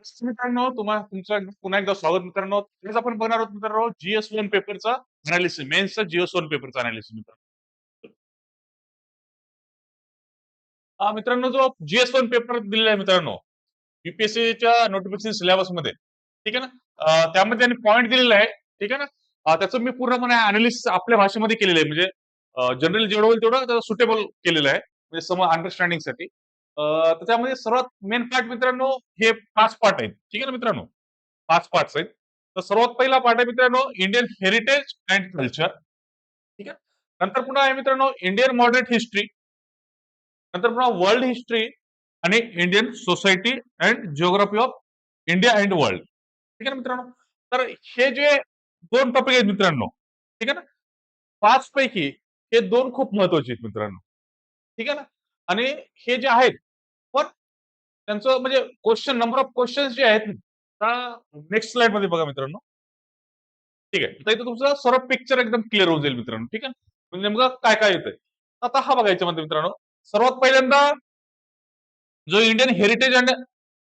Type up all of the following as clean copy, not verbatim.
मित्रांनो तुमचं पुन्हा एकदा स्वागत मित्रांनो. आज आपण बघणार आहोत मित्रांनो GS1 पेपरचा अनालिसिस मेन्सचा GS1 पेपरचा अनालिसिस मित्रांनो. मित्रांनो जो GS1 पेपर दिलेला आहे मित्रांनो UPSCच्या नोटिफिकेशन सिलेबसमध्ये ठीक आहे ना. त्यामध्ये त्यांनी पॉइंट दिलेला आहे ठीक आहे ना. त्याचं मी पूर्णपणे अनालिसिस आपल्या भाषेमध्ये केलेलं आहे म्हणजे जनरल जेवढं होईल तेवढं सुटेबल केलेलं आहे म्हणजे सम अंडरस्टँडिंग साठी. त्याच्यामध्ये सर्वात मेन पार्ट मित्रांनो हे 5 पार्ट आहेत ठीक आहे ना मित्रांनो. 5 पार्ट्स आहेत. तर सर्वात पहिला पार्ट आहे मित्रांनो इंडियन हेरिटेज अँड कल्चर ठीक आहे. नंतर पुन्हा आहे मित्रांनो इंडियन मॉडर्न हिस्ट्री. नंतर पुन्हा वर्ल्ड हिस्ट्री आणि Indian society and geography of India and world ठीक आहे ना मित्रांनो. तर हे जे 2 टॉपिक आहेत मित्रांनो ठीक आहे ना. 5 पैकी हे 2 खूप महत्वाचे आहेत मित्रांनो ठीक आहे ना. आणि हे जे आहेत पण त्यांचं म्हणजे क्वेश्चन नंबर ऑफ क्वेश्चन जे आहेत नेक्स्ट स्लाइड मध्ये बघा मित्रांनो. ठीक आहे. तर इथं तुमचं सर्व पिक्चर एकदम क्लिअर होऊन जाईल मित्रांनो ठीक आहे. म्हणजे नेमकं काय काय येतंय. आता हा बघा याच्यामध्ये मित्रांनो सर्वात पहिल्यांदा जो इंडियन हेरिटेज अँड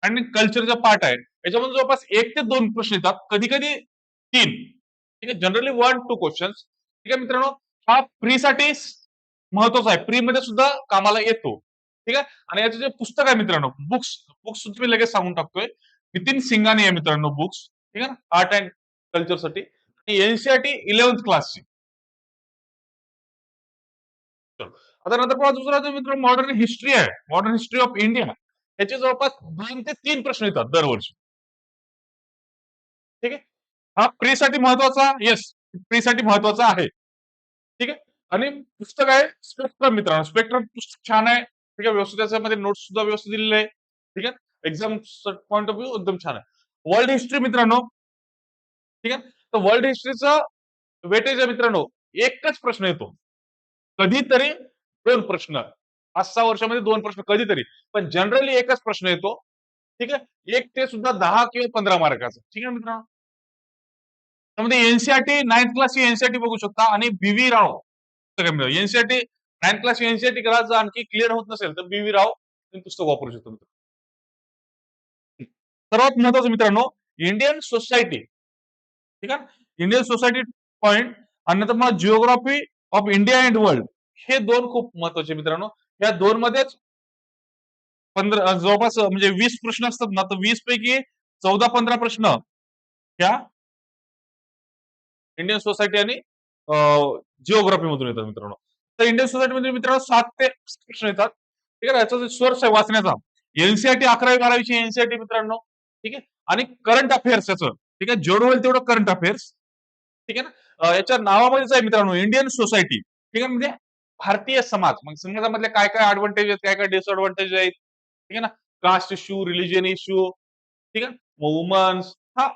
आणि कल्चरचा पार्ट आहे याच्यामध्ये जवळपास 1 ते 2 प्रश्न येतात कधी कधी 3 ठीक आहे. जनरली 1 2 क्वेश्चन ठीक आहे मित्रांनो. हा प्री साठी महत्वाचा आहे. प्री मध्ये सुद्धा कामाला येतो ठीक आहे. आणि याचं जे पुस्तक आहे मित्रांनो बुक्स बुक्स मी लगेच सांगून टाकतोय. नितीन सिंगाने आहे मित्रांनो बुक्स ठीक आहे ना आर्ट अँड कल्चर साठी आणि एनसीआरटी 11th क्लासची. आता नंतर पहा दुसरा जो मित्र मॉडर्न हिस्ट्री आहे मॉडर्न हिस्ट्री ऑफ इंडिया याचे जवळपास 2 ते 3 प्रश्न येतात दरवर्षी ठीक आहे. हा प्री साठी महत्वाचा येस प्री साठी महत्वाचा आहे ठीक आहे. आणि पुस्तक आहे स्पेक्ट्रम मित्रांनो स्पेक्ट्रम पुस्तक छान आहे ठीक आहे. व्यवस्थित त्याच्यामध्ये नोट्स सुद्धा व्यवस्थित दिलेले आहे ठीक आहे. एक्झाम पॉईंट ऑफ व्ह्यू एकदम छान आहे. वर्ल्ड हिस्ट्री मित्रांनो ठीक आहे. तर वर्ल्ड हिस्ट्रीचं वेटेज आहे मित्रांनो एकच प्रश्न येतो कधीतरी 2 प्रश्न 5-6 वर्षामध्ये 2 प्रश्न कधीतरी पण जनरली एकच प्रश्न येतो ठीक आहे. एक ते सुद्धा 10 किंवा 15 मार्काचा ठीक आहे मित्रांनो. त्यामध्ये एनसीआरटी 9th क्लासची एनसीआरटी बघू शकता आणि बीव्ही राव एनसीआरटी 9th क्लासची एनसीआरटी करा जर आणखी क्लिअर होत नसेल तर बीव्ही राव तुम्ही पुस्तक वापरू शकता मित्रांनो. सर्वात महत्वाचं मित्रांनो इंडियन सोसायटी ठीक आहे. इंडियन सोसायटी पॉइंट आणि नंतर मग geography of India and world हे 2 खूप महत्वाचे मित्रांनो. या 2 मध्येच 15 जवळपास म्हणजे 20 प्रश्न असतात ना तर 20 पैकी 14-15 प्रश्न ह्या इंडियन सोसायटी आणि जिओग्राफी मधून येतात मित्रांनो. तर इंडियन सोसायटी मध्ये मित्रांनो 7 ते 8 प्रश्न येतात ठीक आहे. याचा जो सोर्स आहे वाचण्याचा एनसीआरटी 11वी-12वीची एनसीआरटी मित्रांनो ठीक आहे. आणि करंट अफेअर्स याचं ठीक आहे. जेवढं होईल तेवढं करंट अफेअर्स ठीक आहे ना. याच्या नावामध्येच आहे मित्रांनो इंडियन सोसायटी ठीक आहे. म्हणजे भारतीय समाज मग समाजामधले काय काय ऍडव्हान्टेज आहेत काय काय डिसएडव्हान्टेज आहेत ठीक आहे ना. कास्ट इश्यू रिलिजन इश्यू ठीक आहे. वुमन्स हा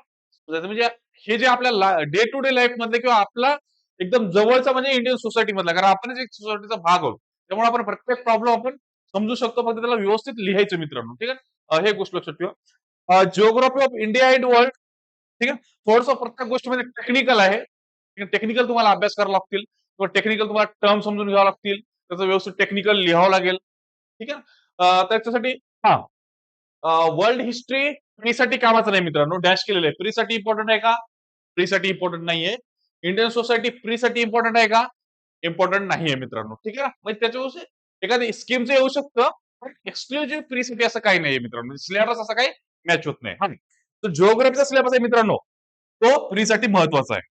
म्हणजे हे जे आपल्या डे टू डे लाईफ मधले किंवा आपला एकदम जवळचा म्हणजे इंडियन सोसायटी मधला कारण आपणच एक सोसायटीचा भाग आहोत त्यामुळे आपण प्रत्येक प्रॉब्लेम आपण समजू शकतो फक्त त्याला व्यवस्थित लिहायचं मित्रांनो ठीक आहे. हे गोष्ट लक्षात ठेवा. Geography of India and world ठीक आहे. थोडस प्रत्येक गोष्टीमध्ये टेक्निकल आहे टेक्निकल तुम्हाला अभ्यास करावा लागतील किंवा टेक्निकल तुम्हाला टर्म समजून घ्यावं लागतील त्याचं व्यवस्थित टेक्निकल लिहावं लागेल ठीक आहे. त्याच्यासाठी हा वर्ल्ड हिस्ट्री प्री साठी कामाचं नाही मित्रांनो डॅश केलेलं आहे. प्री साठी इम्पॉर्टंट आहे का प्री साठी इम्पॉर्टंट नाहीये. इंडियन सोसायटी प्री साठी इम्पॉर्टंट आहे का इम्पॉर्टंट नाहीये मित्रांनो ठीक आहे ना. म्हणजे त्याच्यावर एखादी स्कीमचं येऊ शकतं पण एक्सक्लुझिव्ह प्री साठी असं काही नाहीये मित्रांनो सिलेबस असं काही मॅच होत नाही. हा तर जिओग्राफीचा सिलेबस आहे मित्रांनो तो प्री साठी महत्वाचा आहे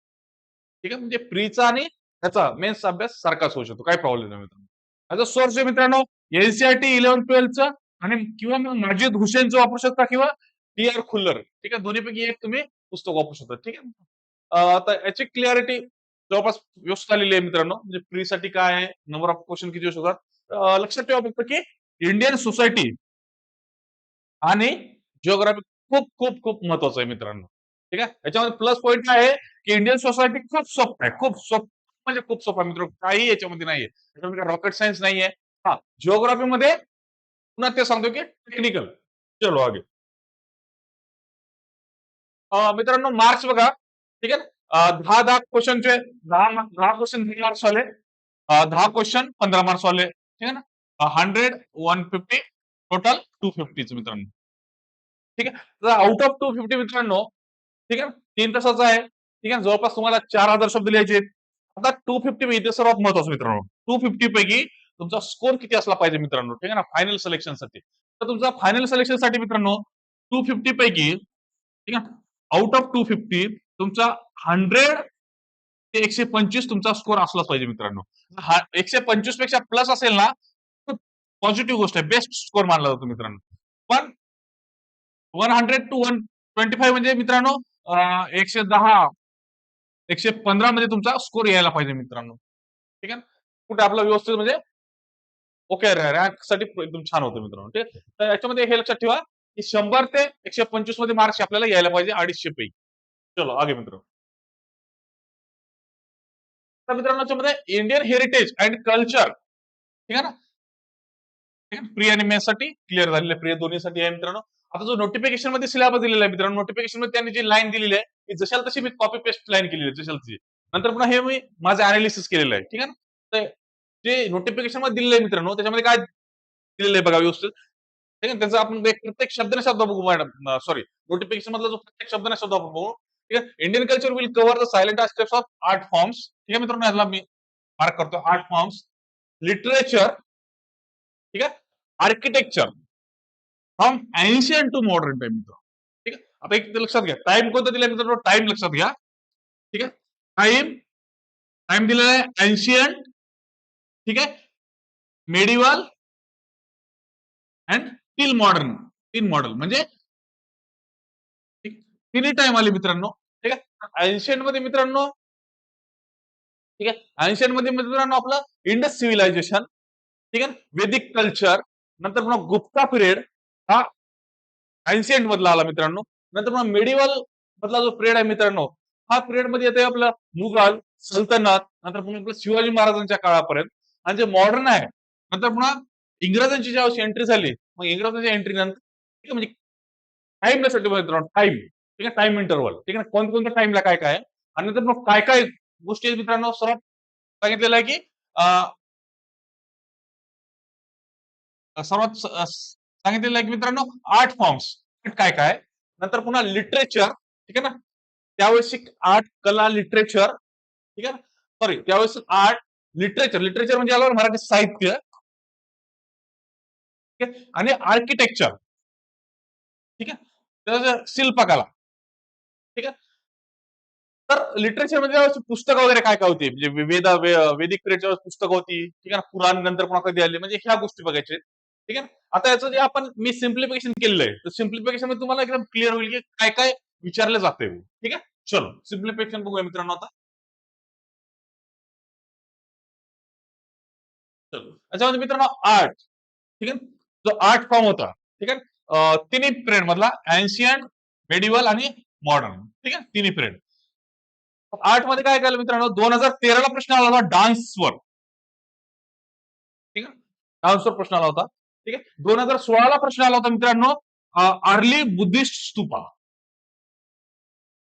ठीक आहे. म्हणजे प्रीचा आणि त्याचा मेन्स अभ्यास सारखाच होऊ शकतो काही प्रॉब्लेम नाही मित्रांनो. याचा सोर्स आहे मित्रांनो एनसीआरटी 11-12चं आणि किंवा मग माजिद हुसेनचं वापरू शकता किंवा टी आर खुल्लर ठीक आहे. दोन्हीपैकी एक तुम्ही पुस्तक वापरू शकता ठीक आहे. तर याची क्लिअरिटी जवळपास व्यवस्थित आलेली आहे मित्रांनो. म्हणजे प्री साठी काय आहे नंबर ऑफ क्वेश्चन किती येऊ शकतात. लक्षात ठेवा फक्त की इंडियन सोसायटी आणि जिओग्राफी खूप खूप खूप महत्वाचं आहे मित्रांनो ठीक आहे. याच्यामध्ये प्लस पॉईंट काय आहे की इंडियन सोसायटी खूप सोपं आहे खूप सोपं म्हणजे खूप सोपं आहे मित्रांनो काही याच्यामध्ये नाहीये त्याच्यामध्ये रॉकेट सायन्स नाहीये. हा जिओग्राफी मध्ये पुन्हा ते सांगतो की टेक्निकल चलो आगे. मित्रांनो मार्क्स बघा ठीक आहे. 10-10 क्वेश्चनचे 10 क्वेश्चन 3 मार्क्स वाले 10 क्वेश्चन 15 मार्क्स वाले ठीक आहे ना. 100 150 टोटल 250 मित्रांनो ठीक आहे. तर आउट ऑफ 250 मित्रांनो, ठीक आहे, 3 तासाचा आहे. ठीक आहे. जवळपास तुम्हाला 4000 शब्द लिहायचे आहेत. आता 250 इथे सर्वात महत्वाचं मित्रांनो. 250 पैकी तुमचा स्कोर किती असला पाहिजे मित्रांनो, ठीक आहे ना, फायनल सिलेक्शनसाठी. तर तुमचा फायनल सिलेक्शनसाठी मित्रांनो 250 पैकी, ठीक आहे, आउट ऑफ 250 तुमचा 100 ते 125 तुमचा स्कोर असलाच पाहिजे मित्रांनो. हा 125 पेक्षा प्लस असेल ना, पॉझिटिव्ह गोष्ट आहे, बेस्ट स्कोर मानला जातो मित्रांनो. पण 100 टू 125 म्हणजे मित्रांनो 110, 115 मध्ये तुमचा स्कोर यायला पाहिजे मित्रांनो. ठीक आहे. कुठे आपला व्यवस्थित म्हणजे ओके रँक साठी एकदम छान होतं मित्रांनो. ठीक आहे. तर याच्यामध्ये हे लक्षात ठेवा की 100 ते 125 मध्ये मार्क्स आपल्याला यायला पाहिजे 250 पैकी. चलो आगे मित्रांनो. तर मित्रांनो याच्यामध्ये इंडियन हेरिटेज अँड कल्चर, ठीक आहे ना, प्री आणि मेन्स साठी क्लिअर झालेले, प्री दोन्हीसाठी आहे मित्रांनो. आता जो नोटिफिकेशन मध्ये सिलेबस दिलेला आहे मित्रांनो, नोटिफिकेशन मध्ये त्यांनी जी लाईन दिलेली आहे की जशाल तशी मी कॉपी पेस्ट लाईन केलेली आहे जशाल तशी. नंतर पुन्हा हे मी माझं अनालिसिस केलेलं आहे. ठीक आहे ना. तर जे नोटिफिकेशन मध्ये दिलेलं आहे मित्रांनो त्याच्यामध्ये काय दिलेलं आहे बघा व्यवस्थित. ठीक आहे. त्याचा आपण प्रत्येक शब्द ना शब्द बघू मॅडम, सॉरी, नोटिफिकेशन मधला जो प्रत्येक शब्द ना शब्द आपण बघू. ठीक आहे. Indian culture will cover the silent aspects of art forms. ठीक आहे मित्रांनो, याला मी मार्क करतो आर्ट फॉर्म्स, लिटरेचर, ठीक आहे, architecture from ancient to modern time मित्र. ठीक आहे. आता एक लक्षात घ्या, टाइम कोणता दिलाय मित्रांनो, टाइम लक्षात घ्या. ठीक आहे. टाइम टाइम दिलेला आहे एन्शियंट, ठीक आहे, medieval and till modern. Till modern म्हणजे तिन्ही टाइम आले मित्रांनो. ठीक आहे. एन्शियंट मध्ये मित्रांनो, ठीक आहे, एन्शियंट मध्ये मित्रांनो आपलं इंडस सिव्हिलायझेशन, ठीक आहे, वेदिक कल्चर, नंतर पुन्हा गुप्ता पिरियड हा एन्शियंट मधला आला मित्रांनो. नंतर पुन्हा मेडिवल मधला जो पिरियड आहे मित्रांनो, हा पिरियड मध्ये येते आपलं मुघल सल्तनत, नंतर पुन्हा आपलं शिवाजी महाराजांच्या काळापर्यंत. आणि जे मॉडर्न आहे नंतर पुन्हा इंग्रजांची ज्यावेळेस एंट्री झाली, मग इंग्रजांच्या एंट्री नंतर, ठीक आहे, म्हणजे टाइम साठी मित्रांनो टाइम, ठीक आहे, टाइम इंटरवल, ठीक आहे, कोणत्या टाइमला काय काय आहे. आणि नंतर मग काय काय गोष्टी आहेत मित्रांनो, सर्वात सांगितलेलं आहे की सर्वात सांगितलेलं आहे की मित्रांनो आर्ट फॉर्म्स काय काय. नंतर पुन्हा लिटरेचर, ठीक आहे ना, त्यावेळेस आर्ट, कला, लिटरेचर, ठीक आहे ना, सॉरी, त्यावेळेस आर्ट, लिटरेचर, लिटरेचर म्हणजे आलं मराठी साहित्य, ठीक आहे, आणि आर्किटेक्चर, ठीक आहे, त्याचं शिल्पकला, ठीक आहे. तर लिटरेचर म्हणजे पुस्तकं वगैरे काय काय होती, म्हणजे वेदिक पिरियडच्या पुस्तकं होती, ठीक आहे ना, पुराण नंतर पुन्हा कधी आले, म्हणजे ह्या गोष्टी बघायच्या आहेत. ठीक आहे. आता याचं जे आपण मी सिम्प्लिफिकेशन केलेलं आहे, तर सिम्प्लिफिकेशन मध्ये तुम्हाला एकदम क्लिअर होईल की काय काय विचारलं जातंय. ठीक आहे. चलो सिम्प्लिफिकेशन बघूया मित्रांनो आता. चलो याच्यामध्ये मित्रांनो आर्ट, ठीक आहे, जो आर्ट फॉर्म होता, ठीक आहे, तिन्ही पिरियड मधला एन्शियंट, मेडिवल आणि मॉडर्न, ठीक आहे, तिन्ही पिरियड. आर्ट मध्ये काय केलं मित्रांनो, 2013 ला प्रश्न आला होता डान्सवर, ठीक आहे, डान्सवर प्रश्न आला होता. ठीक आहे. 2016 ला प्रश्न आला होता मित्रांनो अर्ली बुद्धिस्ट स्तूपा,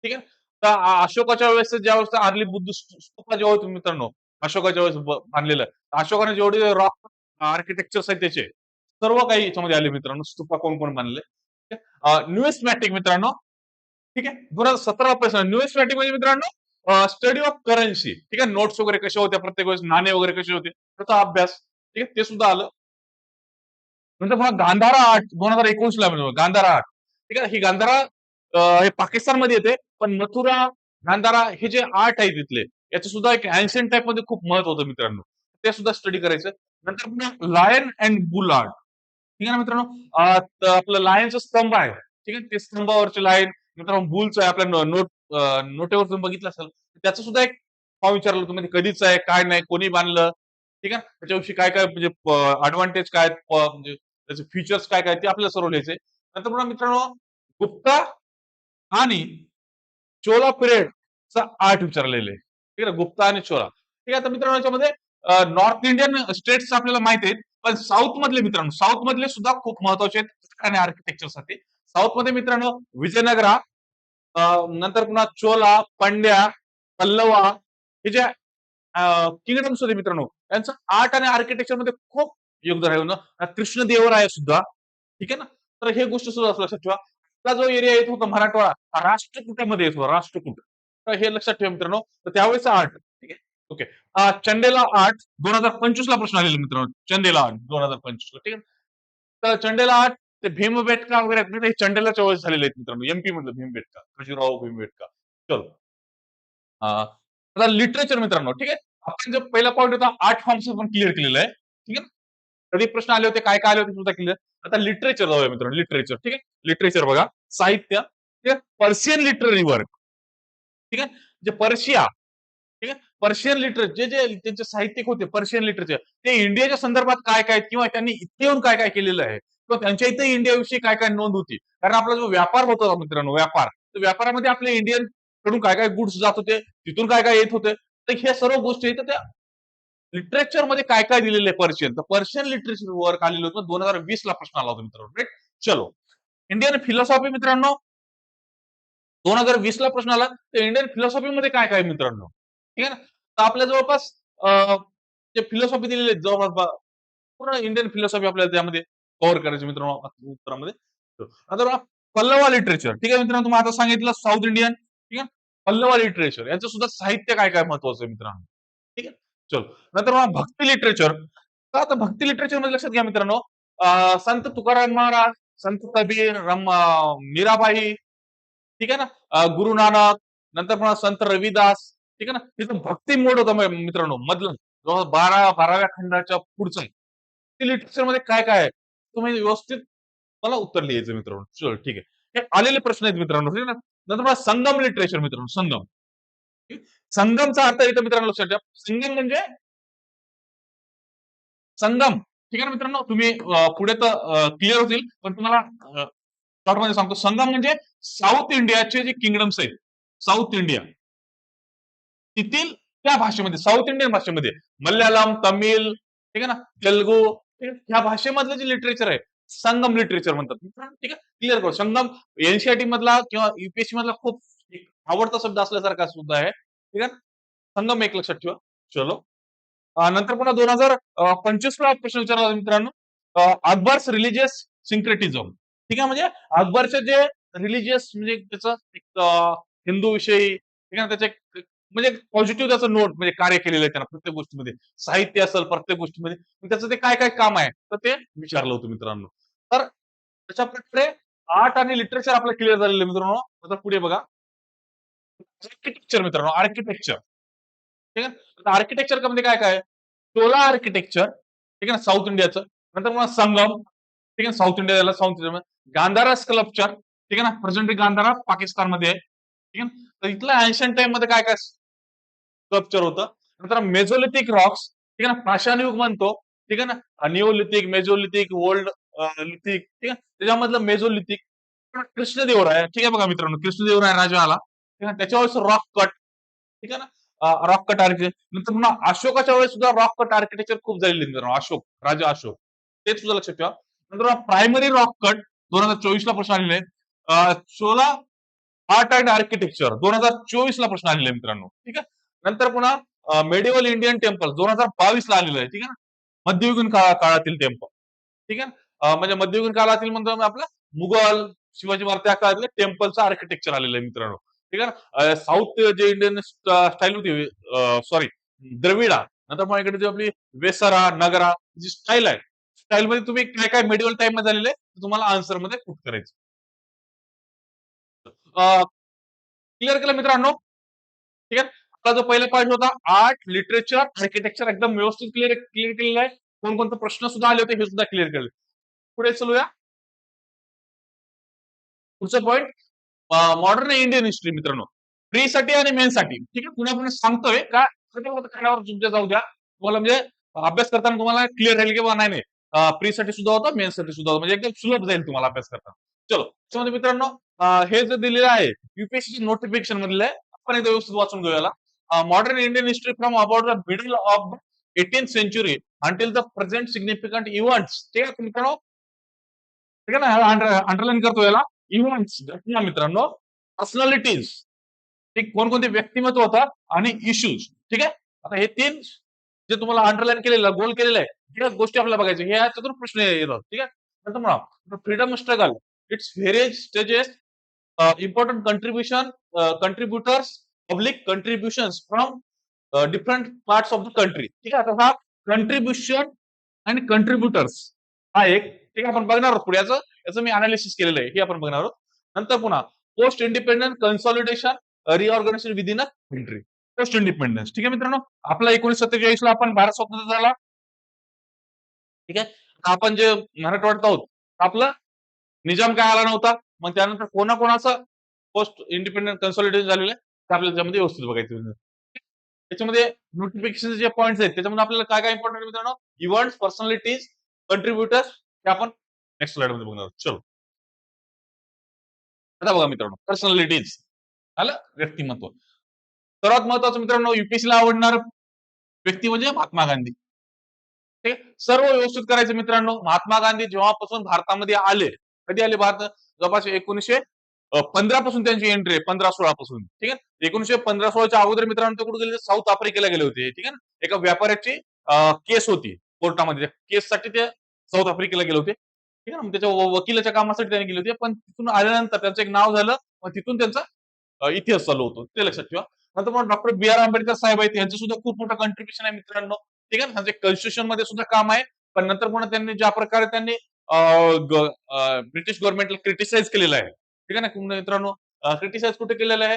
ठीक आहे. तर अशोकाच्या वेळेस ज्या वेळेस अर्ली बुद्धिस्ट स्तूपा जेव्हा होते मित्रांनो, अशोकाच्या वेळेस बांधलेलं, अशोकाने जेवढे रॉक आर्किटेक्चर आहेत त्याचे सर्व काही याच्यामध्ये आले मित्रांनो, स्तूपा कोण कोण बांधले. न्यूइस्मॅटिक मित्रांनो, ठीक आहे, 2017 प्रश्न न्यूइस्मॅटिक म्हणजे मित्रांनो स्टडी ऑफ करन्सी, ठीक आहे, नोट्स वगैरे कशा होत्या प्रत्येक वेळेस, नाणे वगैरे कसे होते त्याचा अभ्यास, ठीक आहे, ते सुद्धा आलं. नंतर पुन्हा गांधारा आर्ट 2019 ला म्हणजे गांधारा आर्ट, ठीक आहे, ही गांधारा हे पाकिस्तानमध्ये येते, पण मथुरा, गांधारा हे जे आर्ट आहे तिथले, याचं सुद्धा एक एन्शियंट टाइप मध्ये खूप महत्व होतं मित्रांनो, ते सुद्धा स्टडी करायचं. नंतर पुन्हा लायन अँड बुल आर्ट, ठीक आहे ना मित्रांनो, आपलं लायनचं स्तंभ आहे, ठीक आहे, ते स्तंभावरचे लाईन, मित्रांनो बुलचं आहे आपल्या नोटेवर तुम्ही बघितलं असेल, त्याचं सुद्धा एक फॉर्म विचारलं तुम्ही, कधीच आहे काय नाही, कोणी बांधलं, ठीक आहे, त्याच्याविषयी काय काय म्हणजे ऍडव्हान्टेज काय म्हणजे त्याचे फीचर्स काय काय ते आपल्याला सर्व लिहायचे. नंतर पुन्हा मित्रांनो गुप्ता आणि चोला पिरियडचा आर्ट विचारलेले, ठीक आहे, गुप्ता आणि चोला. ठीक आहे. तर मित्रांनो याच्यामध्ये नॉर्थ इंडियन स्टेट्स आपल्याला माहिती आहेत, पण साऊथ मधले मित्रांनो, साऊथ मधले सुद्धा खूप महत्वाचे आहेत आणि आर्किटेक्चरसाठी. साऊथ मध्ये मित्रांनो विजयनगरा, नंतर पुन्हा चोला, पंड्या, पल्लवा हे जे किंगडम्स होते मित्रांनो, त्यांचं आर्ट आणि आर्किटेक्चर मध्ये खूप योगदान आहे. कृष्णदेवराय सुद्धा, ठीक आहे ना. तर हे गोष्ट सुद्धा लक्षात ठेवा. जो एरिया येत होता मराठवाडा हा राष्ट्रकुटामध्ये येत होता राष्ट्रकूट. तर हे लक्षात ठेवा मित्रांनो. तर त्यावेळेस 8 ठीक आहे. ओके. चंडेला 8 2025 ला प्रश्न आलेले मित्रांनो. चंदेला 8 2025 ला ठीक आहे. तर चंडेला 8 ते भीमबेटका वगैरे आहेत ना, ते चंडेलाच्या वेळेस झालेले आहेत मित्रांनो. एमपी मधलं भीमबेटका, खजुराहो भीमबेटका. चलो. आता लिटरेचर मित्रांनो ठीक आहे. आपण जो पहिला पॉईंट होता 8 फॉर्म्स आपण क्लिअर केलेला आहे. ठीक आहे. कधी प्रश्न आले होते, काय काय आले होते सुद्धा क्लिअर. आता लिटरेचर जाऊया मित्रांनो. लिटरेचर ठीक आहे. लिटरेचर बघा. साहित्य. ठीक आहे. Persian literary work. ठीक आहे. जे पर्शिया ठीक आहे. पर्शियन लिटरेचर जे जे त्यांचे साहित्यिक होते पर्शियन लिटरेचर ते इंडियाच्या संदर्भात काय काय किंवा त्यांनी इथे येऊन काय काय केलेलं आहे किंवा त्यांच्या इथे इंडियाविषयी काय काय नोंद होती. कारण आपला जो व्यापार होता मित्रांनो व्यापार, तर व्यापारामध्ये आपले इंडियन कडून काय काय गुड्स जात होते, तिथून काय काय येत होते. तर ह्या सर्व गोष्टी आहेत त्या लिटरेचर मध्ये काय काय दिलेलं आहे पर्शियन. तर पर्शियन लिटरेचर वर्क आलेलं होतं 2020 ला प्रश्न आला होता मित्रांनो. राईट. चलो. इंडियन फिलॉसॉफी मित्रांनो 2020 ला प्रश्न आला तर इंडियन फिलॉसॉफी मध्ये काय काय मित्रांनो. ठीक आहे ना. तर आपल्या जवळपास जे फिलॉसॉफी दिलेले आहेत जवळपास पूर्ण इंडियन फिलॉसॉफी आपल्याला त्यामध्ये कव्हर करायची मित्रांनो उत्तरामध्ये. आता बघा पल्लवा लिटरेचर ठीक आहे मित्रांनो. तुम्हाला आता सांगितलं साऊथ इंडियन ठीक आहे. पल्लवा लिटरेचर यांचं सुद्धा साहित्य काय काय महत्वाचं आहे मित्रांनो. ठीक आहे. चलो. नंतर बघा भक्ती लिटरेचर. तर आता भक्ती लिटरेचर मध्ये लक्षात घ्या मित्रांनो. संत तुकाराम महाराज, संत कबीर, मीराबाई ठीक आहे ना. गुरु नानक, नंतर पुन्हा संत रविदास ठीक आहे ना. तिथं भक्ती मोड होता मित्रांनो मधलं जवळ 12व्या खंडाच्या पुढचं. लिटरेचर मध्ये काय काय आहे तुम्ही व्यवस्थित मला उत्तर लिहायचं मित्रांनो. चल ठीक आहे. हे आलेले प्रश्न आहेत मित्रांनो. ठीक आहे ना. नंतर मला संगम लिटरेचर मित्रांनो. संगम. संगमचा अर्थ इथं मित्रांनो लक्षात ठेवा. संगम म्हणजे संगम ठीक आहे ना मित्रांनो. तुम्ही पुढे तर क्लिअर होतील पण तुम्हाला शॉर्ट मध्ये सांगतो. संगम म्हणजे साऊथ इंडियाचे जे किंगडम्स आहेत साऊथ इंडिया तिथील त्या भाषेमध्ये साऊथ इंडियन भाषेमध्ये मल्याळम तमिळ ठीक आहे ना तेलगू ह्या भाषेमधलं जे लिटरेचर आहे संगम लिटरेचर म्हणतात. ठीक आहे. क्लिअर करू. संगम एनसीआरटी मधला किंवा युपीएससी मधला खूप आवडता शब्द असल्यासारखा सुद्धा आहे. ठीक आहे. संगम एक लक्षात ठेवा. चलो. नंतर पुन्हा 2025 ला प्रश्न विचारला मित्रांनो. अकबर्स रिलिजियस सिंक्रेटिझम ठीक आहे. म्हणजे अकबरचे जे रिलिजियस म्हणजे त्याचं एक हिंदू विषयी ठीक आहे ना त्याचे म्हणजे पॉझिटिव्ह त्याचं नोट म्हणजे कार्य केलेलं आहे त्यांना प्रत्येक गोष्टीमध्ये साहित्य असेल प्रत्येक गोष्टीमध्ये त्याचं ते काय काय काम आहे तर ते विचारलं होतं मित्रांनो. तर अशा प्रकारे आर्ट आणि लिटरेचर आपलं क्लिअर झालेलं आहे मित्रांनो. आता पुढे बघा आर्किटेक्चर मित्रांनो. आर्किटेक्चर ठीक आहे. आर्किटेक्चर मध्ये काय काय चोला आर्किटेक्चर ठीक आहे ना साऊथ इंडियाचं. नंतर मग संगम ठीक आहे साऊथ इंडियाला साऊथ इंडिया गांधारा स्कल्पचर ठीक आहे ना प्रेझेंटली गांधारा पाकिस्तानमध्ये आहे. ठीक आहे. तर इथलं एन्शियंट टाइम मध्ये काय काय स्कल्पचर होतं. नंतर मेझोलिथिक रॉक्स ठीक आहे ना पाषाण युग म्हणतो ठीक आहे ना निओलिथिक मेझोलिथिक ओल्ड लिथिक ठीक आहे त्याच्यामधलं मेझोलिथिक कृष्णदेवराय ठीक आहे बघा मित्रांनो कृष्णदेवराय राजा आला ठीक आहे त्याच्यावेळेस रॉक कट ठीक आहे ना रॉक कट आर्किटेक्चर नंतर पुन्हा अशोकाच्या वेळेस सुद्धा रॉक कट आर्किटेक्चर खूप झालेले मित्रांनो. अशोक राजा अशोक ते सुद्धा लक्षात ठेवा. नंतर प्रायमरी रॉक कट 2024 ला प्रश्न आलेले आहेत. चोला आर्ट अँड आर्किटेक्चर 2024 ला प्रश्न आलेले आहे मित्रांनो. ठीक आहे. नंतर पुन्हा मेडिवल इंडियन टेम्पल 2022 ला आलेलं आहे. ठीक आहे ना मध्ययुगीन काळातील टेम्पल ठीक आहे. म्हणजे मध्ययुगीन काळातील म्हणतो आपलं मुघल शिवाजी महाराज त्या काळातले टेम्पलचं आर्किटेक्चर आलेलं आहे मित्रांनो. ठीक आहे ना. साऊथ जे इंडियन स्टाईल होती सॉरी द्रविडा नंतर मग इकडे जी आपली वेसरा नगरा जी स्टाईल आहे स्टाईल मध्ये तुम्ही काय काय मेडिवल टाइम मध्ये झालेले तुम्हाला आन्सर मध्ये पुट करायचं. क्लिअर केलं मित्रांनो. ठीक आहे. आपला जो पहिला पॉईंट होता आर्ट लिटरेचर आर्किटेक्चर एकदम व्यवस्थित क्लिअर क्लिअर केलेलं आहे. कोणकोणते प्रश्न सुद्धा आले होते हे सुद्धा क्लिअर केले. पुढे चलूया. पुढचा पॉईंट मॉडर्न इंडियन हिस्ट्री मित्रांनो. प्री साठी आणि मेन साठी ठीक आहे. पुन्हा पुन्हा सांगतोय का खाण्यावर तुमच्या जाऊ द्या तुम्हाला म्हणजे अभ्यास करताना तुम्हाला क्लिअर राहील की नाही नाही प्री साठी सुद्धा होता मेन साठी सुद्धा होता म्हणजे एकदम सुलभ जाईल तुम्हाला अभ्यास करताना. चलो त्याच्यामध्ये मित्रांनो हे जे दिलेलं आहे युपीएससी नोटिफिकेशन मधलं आहे आपण एकदा व्यवस्थित वाचून घेऊया. Modern Indian history from about the middle of 18th century until the present significant events ठीक आहे मित्रांनो. ठीक आहे ना अंडरलाईन करतो याला इव्हेंट्स घटना मित्रांनो पर्सनॅलिटीज ठीक कोणकोणते व्यक्तिमत्व होतात आणि इश्यूज ठीक आहे. आता हे तीन जे तुम्हाला अंडरलाईन केलेलं गोल केलेलं आहे ह्या गोष्टी आपल्याला बघायच्या ह्या याच्यातून प्रश्न येतात. ठीक आहे. नंतर म्हणा freedom struggle it's various stages, important contributors, public contributions from different parts of the country. ठीक आहे. आता हा कंट्रीब्युशन आणि कंट्रीब्युटर्स हा एक, ठीक आहे, आपण बघणार आहोत पुढे याचं मी अनालिसिस केलेलं आहे, हे आपण बघणार आहोत. नंतर पुन्हा post independence consolidation, reorganisation within a country. Post independence, ठीक आहे मित्रांनो. आपला 1947 ला आपण भारत स्वतंत्र झाला. ठीक आहे. आपण जे मराठवाड्यात आहोत, आपला निजाम काय आला नव्हता. मग त्यानंतर कोणाकोणाचं पोस्ट इंडिपेंडंट कन्सॉलिडेशन झालेलं आहे ते आपल्याला त्यामध्ये व्यवस्थित बघायचं. त्याच्यामध्ये नोटिफिकेशन जे पॉईंट्स आहेत त्याच्यामध्ये आपल्याला काय काय इम्पॉर्टंट मित्रांनो, इव्हेंट्स, पर्सनॅलिटीज, कंट्रीब्युटर्स, हे आपण नेक्स्ट स्लाइड मध्ये बघणार आहोत. चलो आता बघा मित्रांनो, पर्सनॅलिटीज आलं, व्यक्तिमत्व. सर्वात महत्वाचं मित्रांनो, युपीएससी ला आवडणार व्यक्ती म्हणजे महात्मा गांधी. ठीक आहे. सर्व व्यवस्थित करायचं मित्रांनो. महात्मा गांधी जेव्हापासून भारतामध्ये आले, कधी आले भारत, जवळपास 1915 पासून त्यांची एंट्री आहे, 15-16 पासून. ठीक आहे. 1915-16च्या अगोदर मित्रांनो ते कुठे गेले, साऊथ आफ्रिकेला गेले होते. ठीक आहे ना. एका व्यापाऱ्याची केस होती कोर्टामध्ये, केससाठी ते साऊथ आफ्रिकेला गेले होते. ठीक आहे ना. त्याच्या वकिलाच्या कामासाठी त्यांनी गेले होते. पण तिथून आल्यानंतर त्यांचं एक नाव झालं, मग तिथून त्यांचा इतिहास चालू होतो, ते लक्षात ठेवा. नंतर मग डॉक्टर बी आर आंबेडकर साहेब आहेत, यांचं सुद्धा खूप मोठं कॉन्ट्रीब्युशन आहे मित्रांनो. ठीक आहे ना. त्यांचे कॉन्स्टिट्यूशन मध्ये सुद्धा काम आहे. पण नंतर पुन्हा त्यांनी ज्या प्रकारे त्यांनी ब्रिटिश गव्हर्नमेंटला क्रिटिसाइज केलेलं आहे. ठीक आहे ना मित्रांनो. क्रिटिसाइज कुठे केलेलं आहे,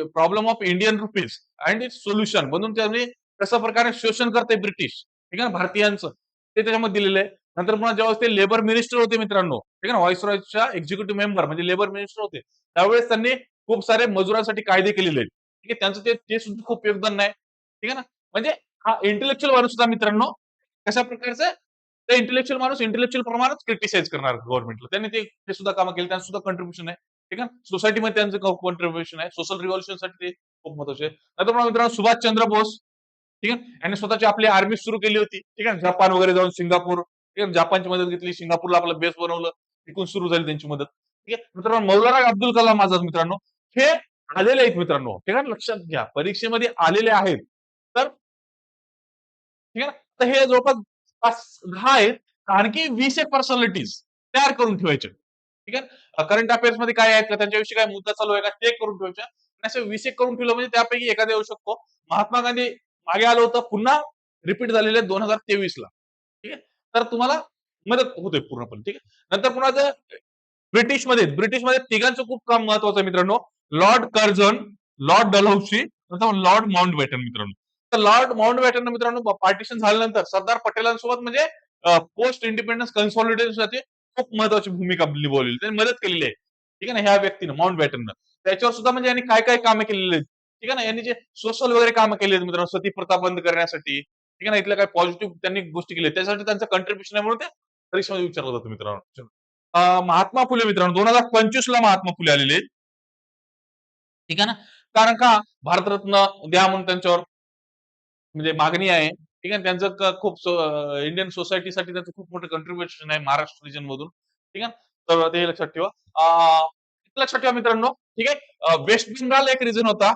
problem of Indian rupees and it's solution म्हणून त्यांनी कशा प्रकारे शोषण करते ब्रिटिश, ठीक आहे ना, भारतीयांचं, ते त्याच्यामध्ये दिलेलं आहे. नंतर पुन्हा जेव्हा ते लेबर मिनिस्टर होते मित्रांनो, ठीक आहे ना, व्हाईसरॉयच्या एक्झिक्युटिव्ह मेंबर म्हणजे लेबर मिनिस्टर होते, त्यावेळेस त्यांनी खूप सारे मजुरांसाठी कायदे केलेले आहेत. ठीक आहे. त्यांचं ते सुद्धा खूप योगदान आहे. ठीक आहे ना. म्हणजे हा इंटेलेक्च्युअल माणूस होता मित्रांनो. कशा प्रकारचं, ते इंटेलेक्च्युअल माणूस इंटेलेक्च्युअल प्रमाणेच क्रिटिसाइज करणार गव्हर्नमेंटला. त्यांनी ते सुद्धा कामं केली, त्यांचं सुद्धा कॉन्ट्रीब्युशन आहे. ठीक आहे. सोसायटीमध्ये त्यांचं कॉन्ट्रीब्युशन आहे. सोशल रिव्हॉल्युशनसाठी ते खूप महत्वाचे आहे. नंतर मग मित्रांनो सुभाषचंद्र बोस, ठीक आहे. यांनी स्वतःची आपली आर्मी सुरू केली होती. ठीक आहे. जपान वगैरे जाऊन सिंगापूर, ठीक आहे, जपानची मदत घेतली, सिंगापूरला आपला बेस बनवलं, तिथून सुरू झाली त्यांची मदत. ठीक आहे. मित्रांनो मौलाना अब्दुल कलाम आझाद मित्रांनो, हे आलेले आहेत मित्रांनो. ठीक आहे. लक्षात घ्या, परीक्षेमध्ये आलेले आहेत. तर ठीक आहे ना. तर हे जवळपास 5-10 आहेत. आणखी 20 एक पर्सनॅलिटीज तयार करून ठेवायचे. ठीक आहे. करंट अफेअर्स मध्ये काय आहेत का, त्यांच्याविषयी काय मुद्दा चालू आहे का, ते करून ठेवायचे. असे 20 एक करून ठेवलं म्हणजे त्यापैकी एखादा येऊ शकतो. महात्मा गांधी मागे आलं होतं, पुन्हा रिपीट झालेले 2023 ला. ठीक आहे. तर तुम्हाला मदत होते पूर्णपणे. ठीक आहे. नंतर पुन्हा जर ब्रिटिशमध्ये तिघांचं खूप काम महत्वाचं आहे मित्रांनो. लॉर्ड कर्झन, लॉर्ड डलहौसी, नंतर लॉर्ड माउंटबॅटन मित्रांनो. तर लॉर्ड माउंटबॅटन मित्रांनो पार्टिशन झाल्यानंतर सरदार पटेलांसोबत म्हणजे पोस्ट इंडिपेंडन्स कन्सॉलिडेशनसाठी खूप महत्वाची भूमिका निभावलेली, त्यांनी मदत केलेली आहे. ठीक आहे ना, ह्या व्यक्तीनं माउंटबॅटननं. त्याच्यावर सुद्धा म्हणजे यांनी काय काय कामं केलेली आहेत. ठीक आहे ना. यांनी जे सोशल वगैरे कामं केली आहेत मित्रांनो, सती प्रथा बंद करण्यासाठी, ठीक आहे ना, इथल्या काही पॉझिटिव्ह त्यांनी गोष्टी केल्या, त्यासाठी त्यांचं कॉन्ट्रीब्युशन आहे, म्हणून ते परीक्षेमध्ये विचारलं जातं मित्रांनो. महात्मा फुले मित्रांनो 2025 ला महात्मा फुले आलेले आहेत. ठीक आहे ना. कारण का, भारतरत्न द्या म्हणून त्यांच्यावर म्हणजे मागणी आहे. ठीक आहे. त्यांचं खूप इंडियन सोसायटीसाठी त्यांचं खूप मोठं कॉन्ट्रीब्युशन आहे महाराष्ट्र रिजन मधून. ठीक आहे. तर ते लक्षात ठेवा. लक्षात ठेवा मित्रांनो. ठीक आहे. वेस्ट बेंगाल एक रिजन होता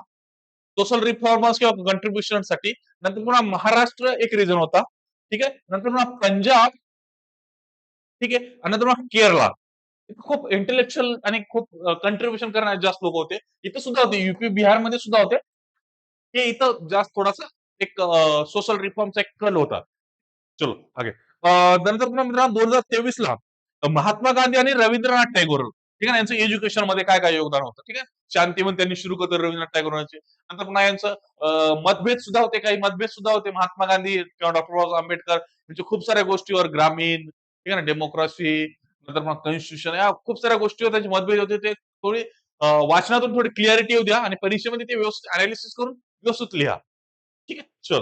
सोशल रिफॉर्मर्स किंवा कॉन्ट्रीब्युशन साठी. नंतर पुन्हा महाराष्ट्र एक रिजन होता. ठीक आहे. नंतर पुन्हा पंजाब, ठीक आहे, आणि नंतर मग केरला. खूप इंटेलेक्च्युअल आणि खूप कॉन्ट्रीब्युशन करणारे जास्त लोक होते. इथं सुद्धा होते, युपी बिहारमध्ये सुद्धा होते. हे इथं जास्त थोडासा एक सोशल रिफॉर्मचा एक कल होता. चलो आगे. नंतर पुन्हा मित्रांनो 2023 ला महात्मा गांधी आणि रवींद्रनाथ टागोर, ठीक आहे ना, यांचं एज्युकेशन मध्ये काय काय योगदान होतं. ठीक आहे. शांती त्यांनी सुरू केलं रवींद्रनाथ टागोरांचे. नंतर पुन्हा यांचं मतभेद सुद्धा होते, काही मतभेद सुद्धा होते महात्मा गांधी किंवा डॉक्टर बाबासाहेब आंबेडकर यांच्या खूप साऱ्या गोष्टीवर, ग्रामीण, ठीक आहे ना, डेमोक्रेसी, नंतर मग कॉन्स्टिट्यूशन, या खूप साऱ्या गोष्टीवर त्यांचे मतभेद होते. ते थोडी वाचनातून थोडी क्लिअरिटी येऊ द्या आणि परीक्षेमध्ये ते व्यवस्थित अनालिसिस करून व्यवस्थित लिहा. ठीक आहे. चल,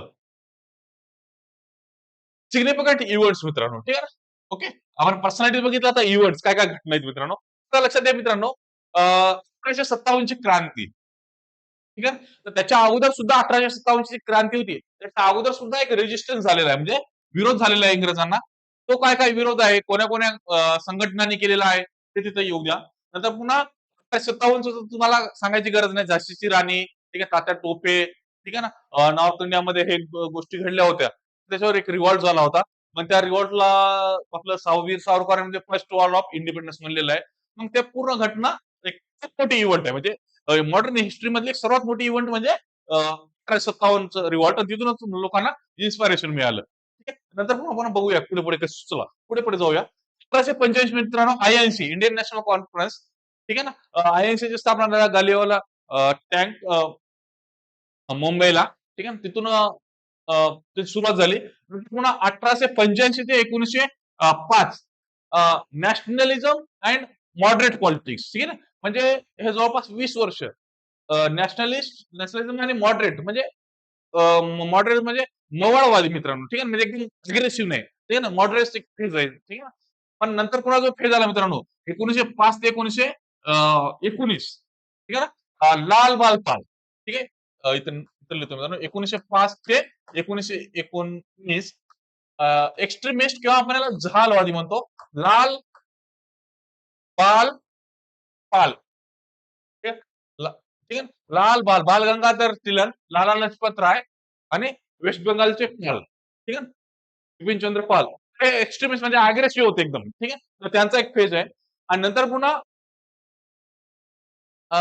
सिग्निफिकंट इव्हेंट्स मित्रांनो. ठीक आहे ना. ओके. आपण पर्सनॅलिटी बघितलं, आता इव्हेंट्स काय काय घटना आहेत मित्रांनो. तर लक्षात द्या मित्रांनो, 1857 ची क्रांती. ठीक आहे. तर त्याच्या अगोदर सुद्धा 1857 ची क्रांती होती. त्याच्या अगोदर सुद्धा एक रेजिस्टन्स झालेला आहे, म्हणजे विरोध झालेला आहे इंग्रजांना. तो काय काय विरोध आहे, कोण्या कोण्या संघटनांनी केलेला आहे, ते तिथे येऊ द्या. नंतर पुन्हा 1857 तुम्हाला सांगायची गरज नाही. झाशीची राणी, ठीक आहे, तात्या टोपे, ठीक आहे ना, नॉर्थ इंडियामध्ये हे गोष्टी घडल्या होत्या. त्याच्यावर एक रिव्हॉल्ट झाला होता. मग त्या रिव्हॉल्टला आपलं वीर सावरकर म्हणजे फर्स्ट वॉर ऑफ इंडिपेंडन्स म्हणलेलं आहे. मग त्या पूर्ण घटना एक खूप मोठी इव्हेंट आहे. म्हणजे मॉडर्न हिस्ट्री मधली एक सर्वात मोठी इव्हेंट म्हणजे 1857चं रिव्हॉल्ट आणि तिथूनच लोकांना इन्स्पिरेशन मिळालं. ठीक आहे. नंतर मग आपण बघूया पुढे-पुढे कसं चला पुढे-पुढे जाऊया. 1885 मित्रांनो आय-एन-सी इंडियन नॅशनल कॉन्फरन्स ठीक आहे ना. आय-एन-सीची स्थापना झाली गालियावाला टँक मुंबईला ठीक आहे. तिथून त्याची सुरुवात झाली. नंतर पुन्हा 1885 ते 1905 नॅशनलिझम अँड मॉडरेट पॉलिटिक्स ठीक आहे ना. म्हणजे हे जवळपास 20 वर्ष नॅशनलिझम आणि मॉडरेट म्हणजे मॉडरेट म्हणजे मवाळवादी मित्रांनो ठीक आहे. म्हणजे एकदम अग्रेसिव्ह नाही ठीक आहे ना. मॉडरेट एक फेज आहे ठीक आहे ना. पण नंतर पुन्हा जो फेज आला मित्रांनो 1905 ते 1919 ठीक आहे ना. लाल बाल पाल ठीक आहे. इथं लिहितो मित्रांनो 1905 ते 1919 एक्स्ट्रीमिस्ट किंवा आपण याला जहालवादी म्हणतो. लाल बाल पाल ठीक आहे. ठीक आहे. लाल बाल बाल गंगाधर तिलक, लाला लजपत राय आणि वेस्ट बेंगालचे पाल ठीक आहे. बिपिन चंद्र पाल हे एक्स्ट्रीमिस्ट म्हणजे अग्रेसिव्ह होते एकदम ठीक आहे. तर त्यांचा एक फेज आहे आणि नंतर पुन्हा अ,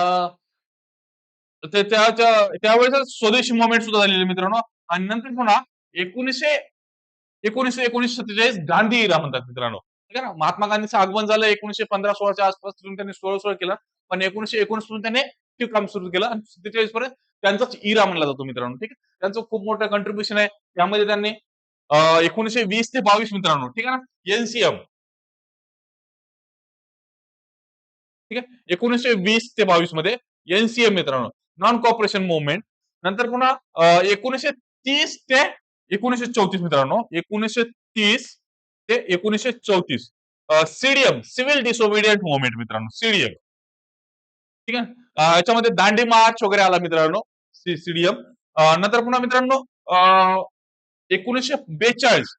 त्यावेळेस स्वदेशी मुवमेंट सुद्धा झालेली मित्रांनो आणि नंतर पुन्हा 1900 1919-1947 गांधी इरा म्हणतात मित्रांनो ठीक आहे ना. महात्मा गांधीचं आगमन झालं 1915-16च्या आसपास तिथून त्यांनी सोळ केलं पण 1919 पासून त्याने ते काम सुरू केलं आणि 47 पर्यंत त्यांचाच इरा म्हणला जातो मित्रांनो ठीक आहे. त्यांचं खूप मोठं कंट्रीब्युशन आहे त्यामध्ये त्यांनी 1920 ते 22 मित्रांनो ठीक आहे ना एनसीएम ठीक आहे 1920 ते 22 मध्ये एनसीएम मित्रांनो नॉन कॉपरेशन मुवमेंट नंतर पुन्हा 1930 ते 1934 मित्रांनो 1930 ते 1934 सीडीएम सिव्हिल डिसोबिडियंट मुवमेंट मित्रांनो सीडीएम ठीक आहे. याच्यामध्ये दांडी मार्च वगैरे आला मित्रांनो सीडीएम नंतर पुन्हा मित्रांनो 1942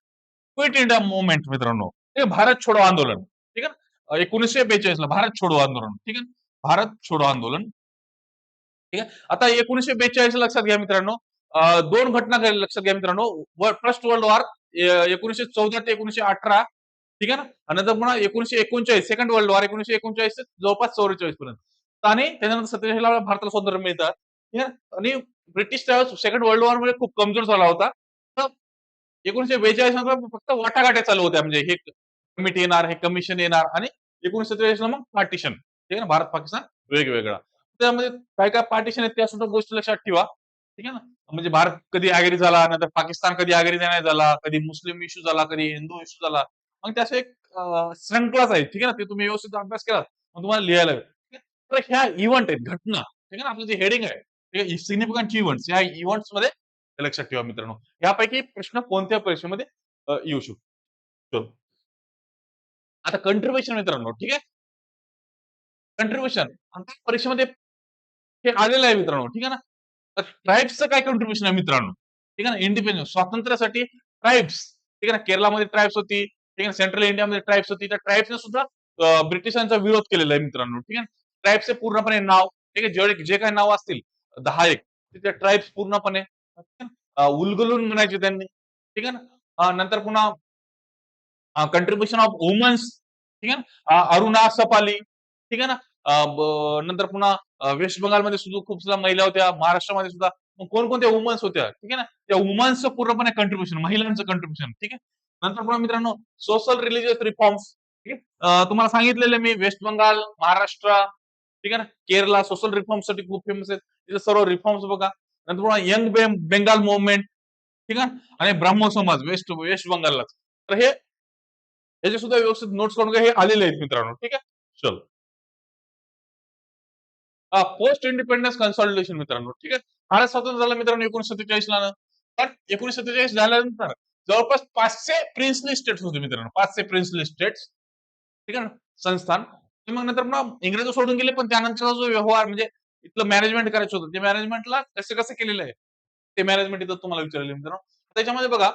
क्विट इंडिया मुवमेंट मित्रांनो हे भारत छोडो आंदोलन ठीक आहे ना. 1942 ला भारत छोडो आंदोलन ठीक आहे. भारत छोडो आंदोलन ठीक आहे. आता 1942 लक्षात घ्या मित्रांनो दोन घटना लक्षात घ्या मित्रांनो फर्स्ट वर्ल्ड वॉर 1914 ते 1918 ठीक आहे ना आणि नंतर पुन्हा 1939 सेकंड वर्ल्ड वॉर 1939 ते जवळपास 44 पर्यंत आणि त्याच्यानंतर 47 ला भारताला स्वातंत्र्य मिळतं ठीक आहे. आणि ब्रिटिश त्यावेळेस सेकंड वर्ल्ड वॉर मध्ये खूप कमजोर झाला होता. तर 1942 नंतर फक्त वाटाघाट्या चालू होत्या म्हणजे हे कमिटी येणार हे कमिशन येणार आणि 1947 ला मग पार्टिशन ठीक आहे ना भारत पाकिस्तान वेगवेगळा त्यामध्ये काय काय पार्टिशन आहेत त्या सुद्धा गोष्टी लक्षात ठेवा ठीक आहे ना. म्हणजे भारत कधी आघाडी झाला नंतर पाकिस्तान कधी आघाडी नाही झाला कधी मुस्लिम इश्यू झाला कधी हिंदू इश्यू झाला मग त्याचं एक श्रृंखलाच आहे ठीक आहे ना ते तुम्ही व्यवस्थित अभ्यास केला मग तुम्हाला लिहायला लागेल ठीक आहे? तर ह्या इव्हेंट आहेत घटना ठीक आहे ना आपलं जे हेडिंग आहे सिग्निफिकंट इव्हेंट्स या इव्हेंट्स मध्ये हे लक्षात ठेवा मित्रांनो यापैकी प्रश्न कोणत्या परीक्षेमध्ये येऊ शकतो. आता कंट्रीब्युशन मित्रांनो ठीक आहे कंट्रीब्युशन आमच्या परीक्षेमध्ये हे आलेलं आहे मित्रांनो ठीक आहे ना. ट्राईब्सचं काय कंट्रीब्युशन आहे मित्रांनो ठीक आहे ना इंडिपेंडन्स स्वातंत्र्यासाठी ट्राईब्स ठीक आहे ना केरळमध्ये ट्राईब्स होती ठीक आहे सेंट्रल इंडियामध्ये ट्राईब्स होती त्या ट्राईब्सने सुद्धा ब्रिटिशांचा विरोध केलेला आहे मित्रांनो ठीक आहे. ट्राईब्सचे पूर्णपणे नाव ठीक आहे जे काही नाव असतील 10 एक त्या ट्राईब्स पूर्णपणे उलगलून म्हणायचे त्यांनी ठीक आहे ना. नंतर पुन्हा कंट्रीब्युशन ऑफ वुमन्स ठीक आहे ना अरुणा सपाली ठीक आहे ना. नंतर पुन्हा वेस्ट बंगालमध्ये सुद्धा खूप सुद्धा महिला होत्या महाराष्ट्रामध्ये सुद्धा मग कोणकोणत्या वुमन्स होत्या ठीक आहे ना त्या वुमन्सचं पूर्णपणे कंट्रीब्युशन महिलांचं कंट्रीब्युशन ठीक आहे. नंतर पुन्हा मित्रांनो सोशल रिलिजियस रिफॉर्म्स ठीक आहे. तुम्हाला सांगितलेलं मी वेस्ट बंगाल महाराष्ट्र ठीक आहे ना केरला सोशल रिफॉर्म्स साठी खूप फेमस आहेत तिथे सर्व रिफॉर्म्स बघा. नंतर पुन्हा यंग बेंगाल मुवमेंट ठीक आहे आणि ब्राह्मण समाज वेस्ट वेस्ट बंगालला तर हे याचे सुद्धा व्यवस्थित नोट्स करून घ्या हे आलेले आहेत मित्रांनो ठीक आहे. चलो पोस्ट इंडिपेंडन्स कन्सॉलिडेशन मित्रांनो ठीक आहे. भारत स्वतंत्र झाला मित्रांनो 1947 ला पण 1947 झाल्यानंतर जवळपास 500 प्रिन्सली स्टेट्स होते मित्रांनो 500 प्रिन्सली स्टेट्स ठीक आहे ना संस्थान मग नंतर मग इंग्रज सोडून गेले पण त्यानंतरचा जो व्यवहार म्हणजे इथलं मॅनेजमेंट करायचं होतं ते मॅनेजमेंटला कसं कसं केलेलं आहे ते मॅनेजमेंट इथं तुम्हाला विचारले मित्रांनो त्याच्यामध्ये बघा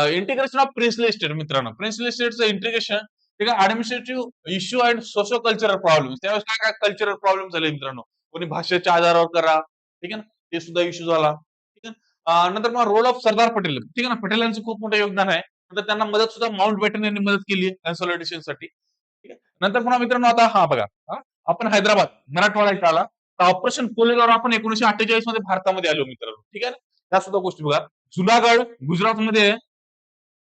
इंटिग्रेशन ऑफ प्रिन्सली स्टेट मित्रांनो प्रिन्सली स्टेटचं इंटिग्रेशन ठीक आहे administrative issue and socio cultural problem त्यावेळेस काय काय कल्चरल प्रॉब्लेम झाले मित्रांनो कोणी भाषेच्या आधारावर करा ठीक आहे ना ते सुद्धा इश्यू झाला ठीक आहे. नंतर मग रोल ऑफ सरदार पटेल ठीक आहे ना पटेलांचं खूप मोठं योगदान आहे नंतर त्यांना मदत सुद्धा माउंट बॅटन यांनी मदत केली कन्सॉलिडेशन साठी ठीक आहे. नंतर पुन्हा मित्रांनो आता हा बघा, आपण हैदराबाद मराठवाडा इथं आला, तर ऑपरेशन पोलेवर आपण 1948 मध्ये भारतामध्ये आलो मित्रांनो. ठीक आहे ना? त्या सुद्धा गोष्टी बघा. जुनागड गुजरातमध्ये आहे.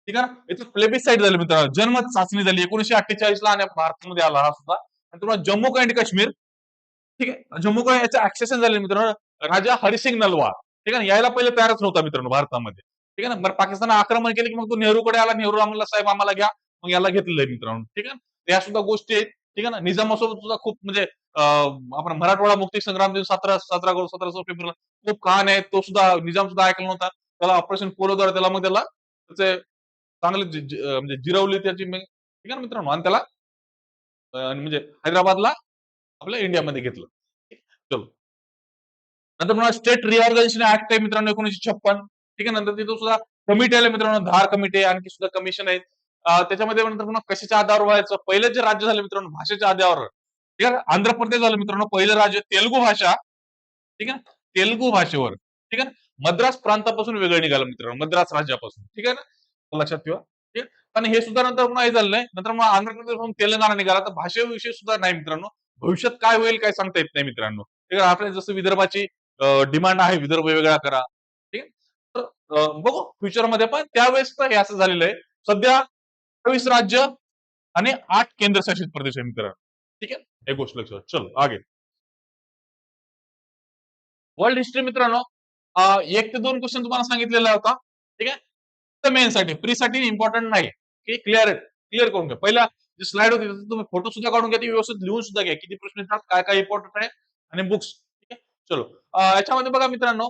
ठीक आहे ना? याचं प्लेबिसाइड झालं मित्रांनो. जन्म चाचणी झाली 1948 ला आणि भारतामध्ये आला हा सुद्धा. आणि तुम्हाला जम्मू अँड काश्मीर, ठीक आहे, जम्मू काश्मीर याचं ऍक्सेशन झालं मित्रांनो. राजा हरिसिंग नलवा, ठीक आहे ना, यायला पहिले तयारच नव्हता मित्रांनो भारतामध्ये. ठीक आहे ना, बरं पाकिस्तान आक्रमण केलं की मग तो नेहरूकडे आला. नेहरू आम्हाला साहेब आम्हाला घ्या, मग याला घेतलंय मित्रांनो. ठीक आहे ना, या सुद्धा गोष्टी आहेत. ठीक आहे ना, निजामासोबत सुद्धा खूप म्हणजे आपण मराठवाडा मुक्ती संग्राम दिन 17 फेब्रुवारीला खूप कहाणी आहेत. तो सुद्धा निजाम सुद्धा ऐकला नव्हता. त्याला ऑपरेशन पोलोद्वारे त्याला मग त्याला त्याचे चांगले म्हणजे जिरवली त्याची ठीक आहे ना मित्रांनो, आणि त्याला म्हणजे हैदराबादला आपल्या इंडियामध्ये घेतलं. चलो. नंतर पुन्हा स्टेट रिऑर्गनायझेशन ऍक्ट आहे मित्रांनो 1956. ठीक आहे. नंतर तिथं सुद्धा कमिटी आले मित्रांनो, धार कमिटी आहे, आणखी सुद्धा कमिशन आहेत. त्याच्यामध्ये नंतर पुन्हा कशाच्या आधारावर व्हायचं, पहिलं जे राज्य झालं मित्रांनो भाषेच्या आधारावर. ठीक आहे. आंध्र प्रदेश झालं मित्रांनो पहिलं राज्य तेलुगू भाषा. ठीक आहे. तेलुगू भाषेवर. ठीक आहे. मद्रास प्रांतापासून वेगळं निघालं मित्रांनो, मद्रास राज्यापासून. ठीक आहे ना, लक्षात ठेवा. ठीक आहे. आणि हे सुद्धा नंतर पुन्हा हे झालं नाही. नंतर मग आंध्र प्रदेश तेलंगणा निघाला. तर भाषेविषयी सुद्धा नाही मित्रांनो. भविष्यात काय होईल काय सांगता येत नाही मित्रांनो. ठीक आहे. आपल्या जसं विदर्भाची डिमांड आहे, विदर्भ वेगळा करा. ठीक आहे. तर बघू फ्युचरमध्ये, पण त्यावेळेस तर हे असं झालेलं आहे. सध्या 28 राज्य आणि 8 केंद्रशासित प्रदेश आहे मित्रांनो. ठीक आहे. एक गोष्ट लक्षात. चलो आगे. वर्ल्ड हिस्ट्री मित्रांनो, 1 ते 2 क्वेश्चन तुम्हाला सांगितलेला होता. ठीक आहे. तर मेन साठी, प्री साठी इम्पॉर्टंट नाही. की क्लिअर करून घ्या. पहिला जी स्लाइड होती त्याचा तुम्ही फोटो सुद्धा काढून घ्या, ती व्यवस्थित लिहून सुद्धा घ्या. किती प्रश्न येतात, काय काय इम्पॉर्टंट आहे, आणि बुक्स. ठीक आहे. चलो. याच्यामध्ये बघा मित्रांनो,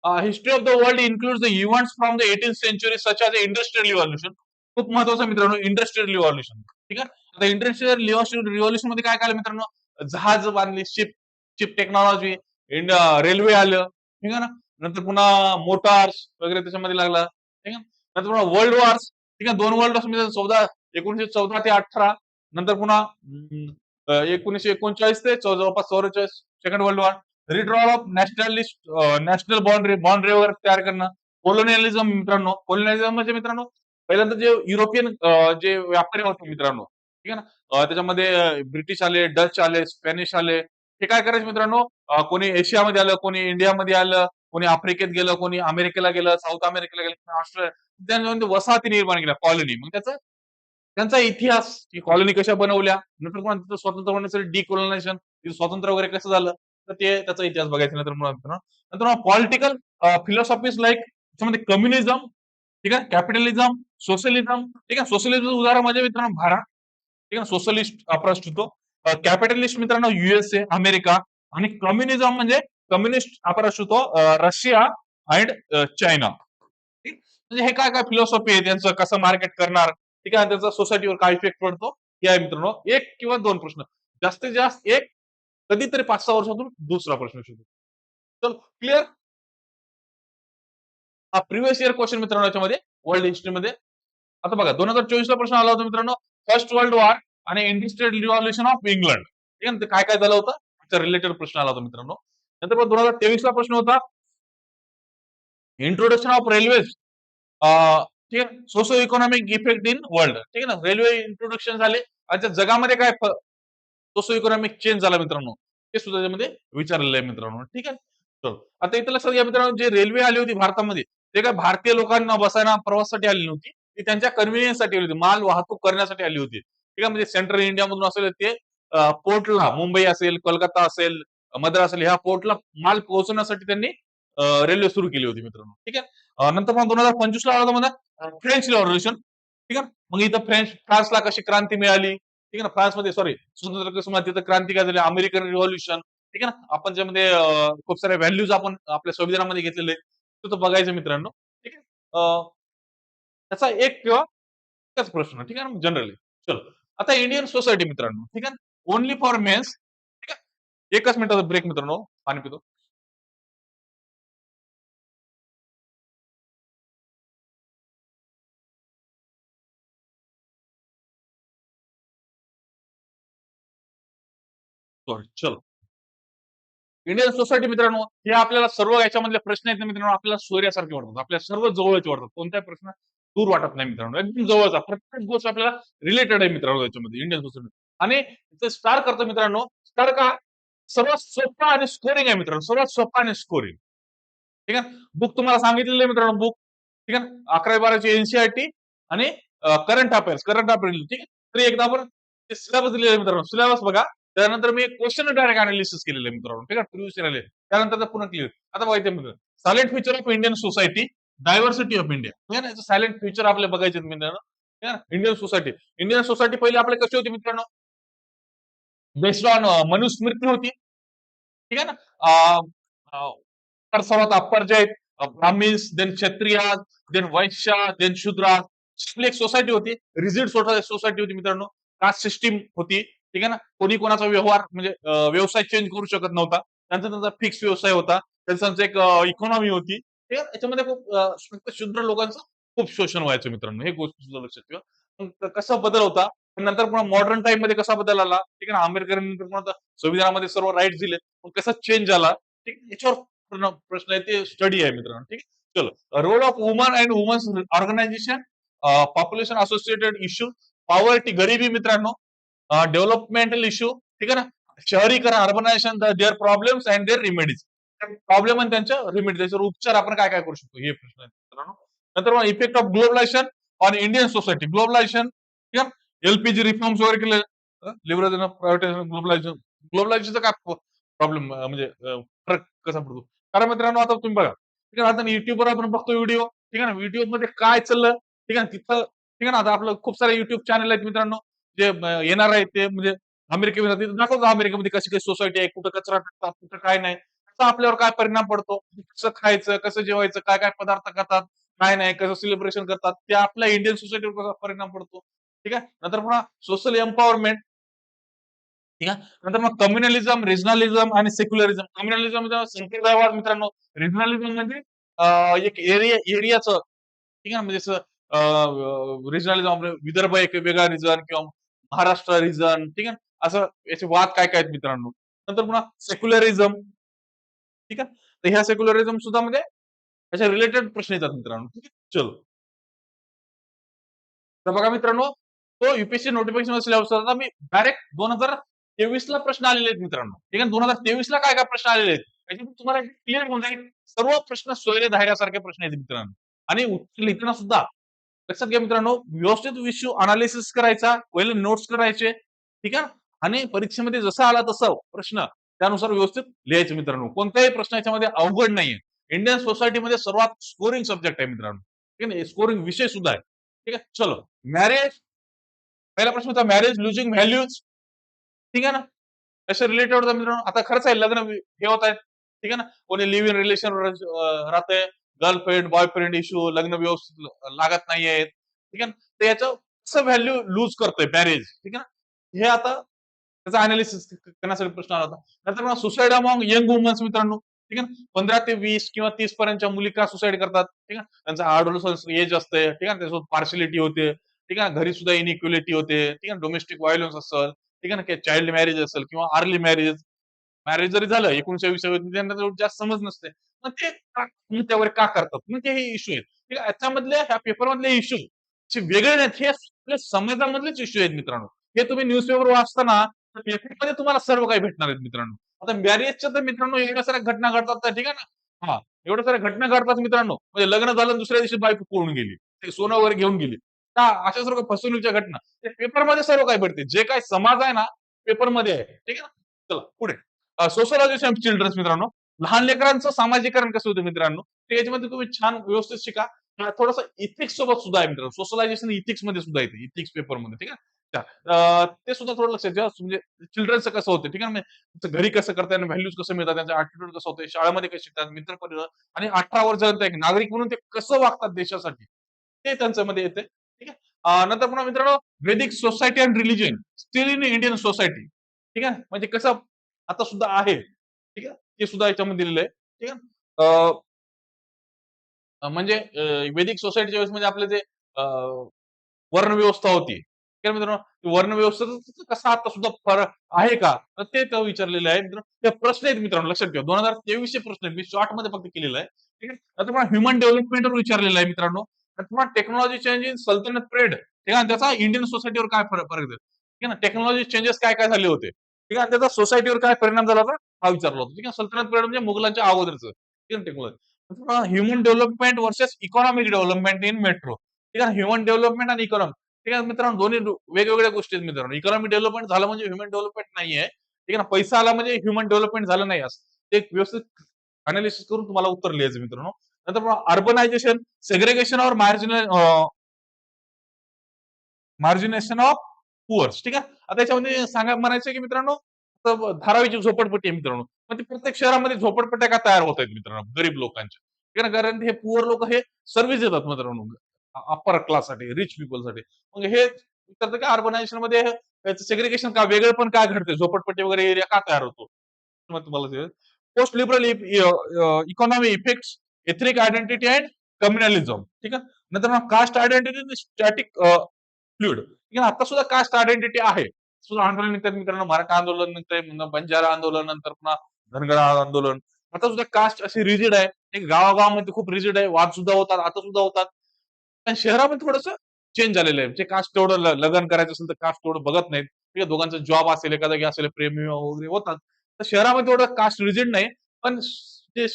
history of the world includes the events from the 18th century such as industrial revolution. खूप महत्वाचं मित्रांनो, इंडस्ट्रियल रिव्हॉल्यूशन. ठीक आहे. आता इंडस्ट्रियल रिव्हॉल्यूशन मध्ये काय काय मित्रांनो, जहाज बांधली, शिप शिप टेक्नॉलॉजी, रेल्वे आलं. ठीक आहे ना. नंतर पुन्हा मोटार्स वगैरे त्याच्यामध्ये लागला. ठीक आहे. नंतर पुन्हा वर्ल्ड वॉर्स. ठीक आहे. 2 वर्ल्ड वॉर्स म्हणजे 1914 ते 18. नंतर पुन्हा 1939 ते जवळपास 44 second world war. Redrawal of nationalist national boundary वगैरे तयार करणं. कोलोनियलिझम मित्रांनो, कोलोनियलिझम म्हणजे मित्रांनो पहिल्यांदा जे युरोपियन जे व्यापारी होते मित्रांनो, ठीक आहे ना, त्याच्यामध्ये ब्रिटिश आले, डच आले, स्पॅनिश आले. हे काय करायचे मित्रांनो, कोणी एशियामध्ये आलं, कोणी इंडियामध्ये आलं, कोणी आफ्रिकेत गेलं, कोणी अमेरिकेला गेलं, साऊथ अमेरिकेला गेलं, कोणी ऑस्ट्रेलिया, त्यांनी वसाहती निर्माण केल्या, कॉलनी. मग त्यांचा इतिहास, की कॉलनी कशा बनवल्या, नंतर पुन्हा तिथं स्वातंत्र्य होण्यासाठी डिकोलोनायझेशन, स्वातंत्र्य वगैरे कसं झालं, तर ते त्याचा इतिहास बघायचा. नंतर पॉलिटिकल फिलॉसॉफीज लाईक त्याच्यामध्ये कम्युनिझम, ठीक आहे, कॅपिटलिझम, सोशलिझम. ठीक आहे. सोशलिझम उदाहरण म्हणजे मित्रांनो भारत. ठीक आहे. सोशलिस्ट आपण असतो. कॅपिटलिस्ट मित्रांनो युएसए, अमेरिका. आणि कम्युनिझम म्हणजे कम्युनिस्ट आपण असतो रशिया अँड चायना. ठीक. म्हणजे हे काय काय फिलॉसॉफी आहे त्यांचं, कसं मार्केट करणार. ठीक आहे. त्याचा सोसायटीवर काय इफेक्ट पडतो, हे आहे मित्रांनो. 1 किंवा 2 प्रश्न, जास्तीत जास्त एक, कधीतरी 5-6 वर्षातून दुसरा प्रश्न शोधू. चल क्लिअर. हा प्रिव्हियस इयर क्वेश्चन मित्रांनो याच्यामध्ये वर्ल्ड हिस्ट्रीमध्ये. आता बघा 2024 ला प्रश्न आला होता मित्रांनो, फर्स्ट वर्ल्ड वॉर आणि इंडस्ट्रियल रिव्हॉल्युशन ऑफ इंग्लंड. ठीक आहे. ते काय काय झालं होतं त्याच्या रिलेटेड प्रश्न आला होता मित्रांनो. नंतर 2023 ला प्रश्न होता, इंट्रोडक्शन ऑफ रेल्वेज. ठीक आहे. Socio economic effect in world. ठीक आहे ना, रेल्वे इंट्रोडक्शन झाले, आणि जगामध्ये काय सोशो इकॉनॉमिक चेंज झाला मित्रांनो, ते सुद्धा त्यामध्ये विचारलेलं आहे मित्रांनो. ठीक आहे. चलो. आता इथं लक्षात घ्या मित्रांनो, जे रेल्वे आली होती भारतामध्ये, ते काय भारतीय लोकांना बसायला प्रवासासाठी आली नव्हती. ती त्यांच्या कन्व्हिनियन्स साठी आली होती, माल वाहतूक करण्यासाठी आली होती. ठीक आहे. म्हणजे सेंट्रल इंडिया मधून असेल ते पोर्टला, मुंबई असेल, कोलकाता असेल, मद्रास असेल, ह्या पोर्टला माल पोहोचवण्यासाठी त्यांनी रेल्वे सुरू केली होती मित्रांनो. ठीक आहे. नंतर मग 2025 ला आला होता मला फ्रेंच रिव्हॉल्युशन. ठीक आहे. मग इथं फ्रान्सला कशी क्रांती मिळाली. ठीक आहे ना, फ्रान्समध्ये सॉरी स्वतंत्र कसं तिथं क्रांती काय झाली, अमेरिकन रिव्हॉल्युशन. ठीक आहे ना, आपण ज्यामध्ये खूप साऱ्या व्हॅल्यूज आपण आपल्या संविधानामध्ये घेतलेले आहेत, तो बघायचं मित्रांनो. ठीक आहे. त्याचा एक किंवा एकच प्रश्न. ठीक आहे ना, जनरली. चलो. आता इंडियन सोसायटी मित्रांनो. ठीक आहे. Only for mains. ठीक आहे. एकच मिनिटाचा ब्रेक मित्रांनो, पाणी पितो. सॉरी. चलो. इंडियन सोसायटी मित्रांनो, हे आपल्याला सर्व याच्यामधले प्रश्न आहेत ना मित्रांनो, आपल्याला सोयऱ्यासारखे वाटतात, आपल्याला सर्व जवळचे वाटतात. कोणत्याही प्रश्न दूर वाटत नाही मित्रांनो, एकदम जवळचा प्रत्येक गोष्ट आपल्याला रिलेटेड आहे मित्रांनो याच्यामध्ये इंडियन सोसायटी. आणि ते स्टार करतो मित्रांनो. स्टार का? सर्वात सोपा आणि स्कोरिंग आहे मित्रांनो. सर्वात सोपा आणि स्कोरिंग. ठीक आहे. बुक तुम्हाला सांगितलेलं आहे मित्रांनो बुक. ठीक आहे. 11वी-12वी एनसीईआरटी आणि करंट अफेअर्स. करंट अफेअर्स ठीक आहे. तरी एकदा आपण ते सिलेबस दिलेला आहे मित्रांनो. सिलेबस बघा. त्यानंतर मी क्वेश्चन डायरेक्ट अनालिसिस केलेलं आहे मित्रांनो. ठीक आहे. प्रिव्हियस इयर आले. त्यानंतर पुन्हा क्लिअर. आता बघा इथे मित्रांनो. Silent future of Indian society, diversity of India. ठीक आहे ना. सायलेंट फ्युचर आपले बघायचे मित्रांनो. ठीक आहे ना. Indian society. इंडियन सोसायटी पहिले आपले कशी होती मित्रांनो? बेस्ड ऑन मनुस्मृती होती. ठीक आहे ना. तर सर्वात अप्पर जे आहेत ब्राह्मिन्स, देन क्षत्रिय, देन वैश्य, देन शूद्र. आपली एक सोसायटी होती. रिजिड सोसायटी होती मित्रांनो. कास्ट सिस्टीम होती. ठीक आहे ना. कोणी कोणाचा व्यवहार म्हणजे व्यवसाय चेंज करू शकत नव्हता. त्यांचा त्यांचा फिक्स व्यवसाय होता. त्यांचं एक इकॉनॉमी होती. ठीक आहे. याच्यामध्ये खूप फक्त शूद्र लोकांचं खूप शोषण व्हायचं मित्रांनो. हे गोष्ट सुद्धा लक्षात ठेवा. मग कसा बदल होता? नंतर पुन्हा मॉडर्न टाइम मध्ये कसा बदल आला? ठीक आहे ना. आंबेडकरांनी पुन्हा संविधानामध्ये सर्व राईट दिले. मग कसा चेंज झाला? ठीक आहे. याच्यावर प्रश्न आहे ते स्टडी आहे मित्रांनो. ठीक आहे. चलो role of women and women's organisation, population associated issue, poverty गरिबी मित्रांनो, डेव्हलपमेंटल इश्यू. ठीक आहे ना. शहरीकरण urbanisation, their problems and their remedies. Problem आणि त्यांच्या रिमेडी त्याच्यावर उपचार आपण काय काय करू शकतो हे प्रश्न आहेत मित्रांनो. नंतर मग effect of globalisation on Indian society. Globalisation ठीक आहे. एलपीजी रिफॉर्म्स वगैरे केले. Liberalisation privatisation globalisation. ग्लोबलायझेशनचा काय प्रॉब्लेम म्हणजे फरक कसा पडतो? कारण मित्रांनो आता तुम्ही बघा. ठीक आहे. आता युट्यूबवर आपण बघतो व्हिडिओ. ठीक आहे ना. व्हिडिओ मध्ये काय चाललं ठीक आहे ना. तिथं ठीक आहे ना. आता आपलं खूप सारे युट्यूब चॅनल आहेत मित्रांनो. जे येणार आहेत ते म्हणजे अमेरिकेमध्ये दाखवतो अमेरिकेमध्ये कशी कशी सोसायटी आहे, कुठं कचरा टाकतात, कुठं काय नाही. त्याचा आपल्यावर काय परिणाम पडतो? कसं खायचं, कसं जेवायचं, काय काय पदार्थ खातात, काय नाही, कसं सेलिब्रेशन करतात, ते आपल्या इंडियन सोसायटीवर कसा परिणाम पडतो. ठीक आहे. नंतर पुन्हा सोशल एम्पॉवरमेंट. ठीक आहे. नंतर मग कम्युनलिझम, रिजनलिझम आणि सेक्युलरिझम. कम्युनलिझम संप्रदायवाद मित्रांनो. रिजनलिझम म्हणजे एक एरियाचं ठीक आहे ना. म्हणजे रिजनलिझम आपलं विदर्भ एक वेगळा रिजन किंवा महाराष्ट्र रिजन ठीक आहे. असं याचे वाद काय काय आहेत मित्रांनो. नंतर पुन्हा सेक्युलरिझम. ठीक आहे. तर ह्या सेक्युलरिझम सुद्धा म्हणजे त्याच्या रिलेटेड प्रश्न येतात मित्रांनो. ठीक आहे. चलो. तर बघा मित्रांनो, तो युपीएससी नोटिफिकेशन सिलेबस होता. मी डायरेक्ट 2023 ला प्रश्न आलेले आहेत मित्रांनो. ठीक आहे. 2023 ला काय काय प्रश्न आलेले आहेत. त्याच्यातून तुम्हाला क्लिअर होऊन जाईल. सर्व प्रश्न सोयरे धायऱ्यासारखे प्रश्न आहेत मित्रांनो. आणि उत्तर लिहिताना सुद्धा लक्षात घ्या मित्रांनो, व्यवस्थित इश्यू अनालिसिस करायचा, पहिले नोट्स करायचे. ठीक आहे. आणि परीक्षेमध्ये जसा आला तसा प्रश्न त्यानुसार व्यवस्थित लिहायचे मित्रांनो. कोणताही प्रश्न याच्यामध्ये अवघड नाहीये. इंडियन सोसायटीमध्ये सर्वात स्कोरिंग सब्जेक्ट आहे मित्रांनो. ठीक आहे. स्कोरिंग विषय सुद्धा आहे. ठीक आहे. चलो. मॅरेज. पहिला प्रश्न होता मॅरेज लुजिंग व्हॅल्यूज. ठीक आहे ना. त्याच्या रिलेटेड होता मित्रांनो. आता खरंच आहे लग्न हे होत आहे. ठीक आहे ना. कोणी लिव्ह इन रिलेशन राहतंय. गर्लफ्रेंड, बॉयफ्रेंड इश्यू, लग्न व्यवस्थित लागत नाहीये. ठीक आहे ना. तर याचं कसं व्हॅल्यू लूज करतोय मॅरेज. ठीक आहे ना. हे आता त्याचा अनालिसिस करण्यासाठी प्रश्न आला होता. नंतर मग सुसाईड अमॉंग यंग वुमन्स मित्रांनो. ठीक आहे ना. 15 ते 20 किंवा 30 पर्यंतच्या मुली का सुसाईड करतात. ठीक आहे. त्यांचा अडोलसन्स एज असते. ठीक आहे. त्याच्यासोबत पार्शिलिटी होते. ठीक आहे. घरी सुद्धा इनइक्वेलिटी होते. ठीक आहे. डोमेस्टिक व्हायलन्स असेल. ठीक आहे ना. चाइल्ड मॅरेज असेल किंवा अर्ली मॅरेज. मॅरेज जरी झालं 19-20 त्यांना तेवढी जास्त समज नसते. मग ते त्यावर का करतात? मग ते हे इश्यू आहेत. ठीक आहे. याच्यामधले ह्या पेपरमधले इश्यू वेगळे नाहीत. हे आपल्या समाजामधलेच इश्यू आहेत मित्रांनो. हे तुम्ही न्यूजपेपर वाचताना तर पेपरमध्ये तुम्हाला सर्व काही भेटणार आहेत मित्रांनो. आता मॅरेजच्या तर मित्रांनो एवढ्या साऱ्या घटना घडतात तर ठीक आहे ना. हां, एवढ्या साऱ्या घटना घडतात मित्रांनो. म्हणजे लग्न झालं दुसऱ्या दिवशी बायको पळून गेली. ते सोनं वगैरे घेऊन गेली. का अशा सर्व फसवणुकीच्या घटना. ते पेपरमध्ये सर्व काही भेटते. जे काही समाज आहे ना पेपरमध्ये आहे. ठीक आहे ना. चला पुढे. सोशलॉजी ऑफ चिल्ड्रन्स मित्रांनो. लहान लेकरांचं सामाजिकरण कसं होतं मित्रांनो. ते याच्यामध्ये तुम्ही छान व्यवस्थित शिका. थोडंसं इथिक्स सोबत सुद्धा आहे मित्रांनो. सोशलायझेशन इथिक्स मध्ये सुद्धा येते. इथिक्स पेपरमध्ये ठीक आहे. ते सुद्धा थोडं लक्षात ठेवा. म्हणजे चिल्ड्रनचं कसं होतं ठीक आहे ना. म्हणजे घरी कसं करतात व्हॅल्यूज कसं मिळतात त्यांचा ऍटिट्यूड कसं होतं शाळेमध्ये कसे शिकतात मित्र परिवार आणि 18 वर्षानंतर एक नागरिक म्हणून ते कसं वागतात देशासाठी ते त्यांच्यामध्ये येते ठीक आहे. नंतर पुन्हा मित्रांनो Vedic society and religion still in Indian society ठीक आहे. म्हणजे कसं आता सुद्धा आहे ठीक आहे. ते सुद्धा याच्यामध्ये दिलेलं आहे ठीक आहे. म्हणजे वैदिक सोसायटीच्या वेळेस म्हणजे आपले जे वर्णव्यवस्था होती. ठीक आहे मित्रांनो, वर्णव्यवस्थेचा कसा आता सुद्धा फरक आहे का? तर ते तो विचारलेलं आहे. मित्रांनो, ते प्रश्न आहेत मित्रांनो लक्षात ठेवा. 2023 चे प्रश्न आहेत. मी शॉर्टमध्ये फक्त केलेलं आहे. ठीक आहे. आता तुम्हाला ह्युमन डेव्हलपमेंटवर विचारलेलं आहे मित्रांनो. तर तुम्हाला टेक्नॉलॉजी चेंज इन सल्तनत पिरियड ठीक आहे. त्याचा इंडियन सोसायटीवर काय फरक फरक आहे? ठीक आहे ना, टेक्नॉलॉजी चेंजेस काय काय झाले होते, ठीक आहे, त्याचा सोसायटीवर काय परिणाम झाला होता हा विचारला होता. ठीक आहे, सल्तनत पिरियड म्हणजे मुघलांच्या अगोदरच, ठीक आहे, technology. Human development versus economic development in metro. ठीक आहे, ह्युमन डेव्हलपमेंट आणि इकॉनॉमी. ठीक आहे मित्रांनो, दोन्ही वेगवेगळ्या गोष्टी आहेत मित्रांनो. इकॉनॉमिक डेव्हलपमेंट झालं म्हणजे ह्युमन डेव्हलपमेंट नाहीये. ठीक आहे ना, पैसा आला म्हणजे ह्युमन डेव्हलपमेंट झालं नाही असं. ते एक व्यवस्थित अनालिसिस करून तुम्हाला उत्तर लिहायचं मित्रांनो. नंतर अर्बनायझेशन, सेग्रेगेशन और मार्जिनेशन ऑफ पुअर्स. ठीक आहे. आता याच्यामध्ये म्हणायचं की मित्रांनो, धारावीची झोपडपट्टी आहे मित्रांनो. पण ती प्रत्येक शहरामध्ये झोपडपट्ट्या का तयार होत आहेत मित्रांनो, गरीब लोकांच्या. ठीक आहे ना, कारण हे पुअर लोक हे सर्व्हिस देतात मित्रांनो, अप्पर क्लाससाठी, रिच पीपलसाठी. मग हे विचारतं की अर्बनायझेशन मध्ये सेग्रिगेशन का, वेगळं पण काय घडते, झोपडपट्टी वगैरे एरिया का तयार होतो. मग तुम्हाला post liberal economy effects ethnic identity and communalism. ठीक आहे. नंतर कास्ट आयडेंटिटी स्टॅटिक फ्लुइड. ठीक आहे, आता सुद्धा कास्ट आयडेंटिटी आहे. सुद्धा आंदोलन निघतात मित्रांनो, मराठा आंदोलन निघतंय, बंजारा आंदोलन, नंतर पुन्हा धनगर आंदोलन. आता सुद्धा कास्ट अशी रिजिड आहे. एक गावागावामध्ये खूप रिजिड आहे. वाद सुद्धा होतात, आता सुद्धा होतात. पण शहरामध्ये थोडंस चेंज झालेलं आहे. म्हणजे कास्ट तेवढं लग्न करायचं असेल तर कास्ट तेवढं बघत नाहीत. ठीक आहे, दोघांचा जॉब असेल, एखादा की असेल, प्रेम विवाह वगैरे होतात. तर शहरामध्ये तेवढं कास्ट रिजिड नाही. पण ते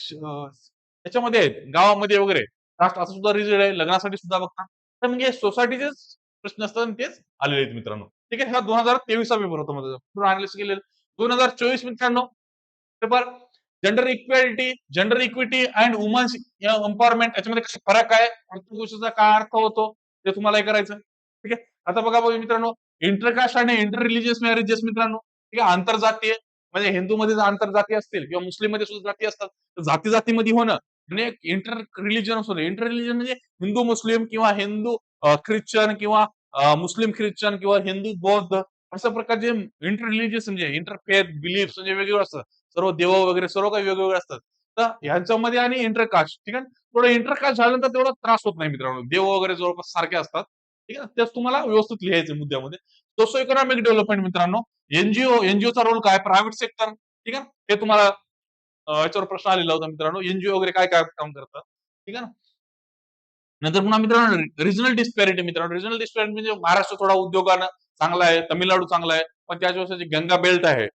त्याच्यामध्ये आहेत, गावामध्ये वगैरे कास्ट असं सुद्धा रिजिड आहे. लग्नासाठी सुद्धा बघतात. तर म्हणजे सोसायटीचेच प्रश्न असतात आणि तेच आलेले आहेत मित्रांनो. ठीक आहे, हा 2023 चा पेपर होता माझा. पूर्ण अनालिसिस केलेलं. 2024 मित्रांनो paper gender equality, gender equity and women's empowerment, याच्यामध्ये कसा फरक आहे, प्रत्येक गोष्टीचा काय अर्थ होतो, ते तुम्हाला हे करायचं. ठीक आहे. आता बघा मित्रांनो, इंटरकास्ट आणि इंटर रिलिजियस मॅरेजेस मित्रांनो, ठीक आहे, आंतरजातीय म्हणजे हिंदूमध्ये आंतरजाती असतील किंवा मुस्लिम मध्ये सुद्धा जाती असतात, तर जाती जातीमध्ये होणं आणि इंटर रिलिजन होणं. इंटर रिलिजन म्हणजे हिंदू मुस्लिम किंवा हिंदू ख्रिश्चन किंवा मुस्लिम ख्रिश्चन किंवा हिंदू बौद्ध, अशा प्रकारचे इंटर रिलिजियस म्हणजे इंटरफेथ बिलीफ म्हणजे वेगवेगळं असतं. सर्व देव वगैरे सर्व काही वेगवेगळे असतात. तर ह्यांच्यामध्ये आणि इंटरकास्ट, ठीक आहे. थोडं इंटरकास्ट झाल्यानंतर तेवढा त्रास होत नाही मित्रांनो. देव वगैरे जवळपास सारखे असतात. ठीक आहे. तेच तुम्हाला व्यवस्थित लिहायचं मुद्द्यामध्ये. सोशो इकॉनॉमिक डेव्हलपमेंट मित्रांनो, एनजीओचा रोल काय, प्रायव्हेट सेक्टर, ठीक आहे. हे तुम्हाला याच्यावर प्रश्न आलेला होता मित्रांनो. एनजीओ वगैरे काय काय काम करतात. ठीक आहे ना. नंतर पुन्हा मित्रांनो रिजनल डिस्पॅरिटी मित्रांनो, रिजनल डिस्पॅरिटी म्हणजे महाराष्ट्र थोडा उद्योगानं चांगला आहे, तामिळनाडू चांगला आहे, पण त्याच वेळेस जी गंगा बेल्ट आहे,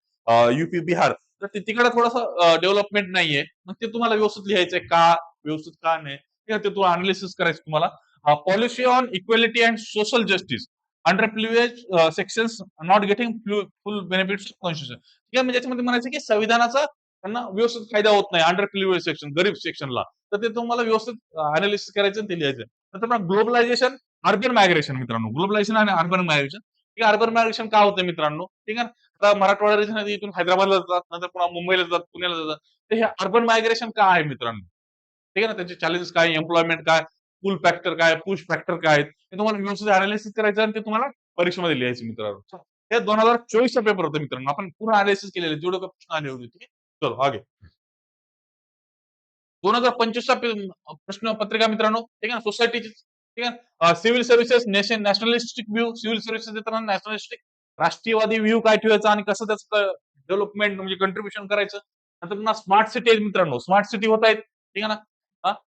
युपी बिहार, तर तिकडे थोडंसं डेव्हलपमेंट नाहीये. मग ते तुम्हाला व्यवस्थित लिहायचंय का, व्यवस्थित का नाही, ते तुम्हाला अनालिसिस करायचं तुम्हाला. Policy on equality and social justice under privilege sections not getting full benefits constitution. ठीक आहे, म्हणजे याच्यामध्ये म्हणायचं की संविधानाचा त्यांना व्यवस्थित फायदा होत नाही अंडर प्रिव्हिलेज सेक्शन, गरीब सेक्शनला. तर ते तुम्हाला व्यवस्थित अनालिसिस करायचं आणि ते लिहायचं. नंतर ग्लोबलायझेशन, अर्बन मायग्रेशन मित्रांनो, ग्लोबलायझेशन आणि अर्बन मायग्रेशन. ठीक आहे, अर्बन मायग्रेशन का होतं मित्रांनो, ठीक आहे. आता मराठवाडा रिजन इथून हैदराबादला जातात, नंतर पुन्हा मुंबईला जातात, पुण्याला जातात. तर हे अर्बन मायग्रेशन का आहे मित्रांनो, ठीक आहे ना, त्याचे चॅलेंजेस काय, एम्प्लॉयमेंट काय, पुल फॅक्टर काय, पुश फॅक्टर काय आहेत, हे तुम्हाला व्यवस्थित अनालिसिस करायचं आणि ते तुम्हाला परीक्षेमध्ये लिहायचं मित्रांनो. हे 2024 पेपर होतं मित्रांनो. आपण पूर्ण अनालिसिस केलेले, जेवढे काही प्रश्न आले होते. ठीक आहे, चलो आगे. 2025 प्रश्न पत्रिका मित्रांनो, ठीक आहे ना, सोसायटीची, ठीक आहे. Civil services nationalistic view, civil services देताना नॅशनलिस्टिक राष्ट्रीयवादी व्ह्यू काय ठेवायचा आणि कसं त्याचं डेव्हलपमेंट म्हणजे कंट्रीब्युशन करायचं. नंतर पुन्हा स्मार्ट सिटी आहेत मित्रांनो, स्मार्ट सिटी होत आहेत, ठीक आहे ना.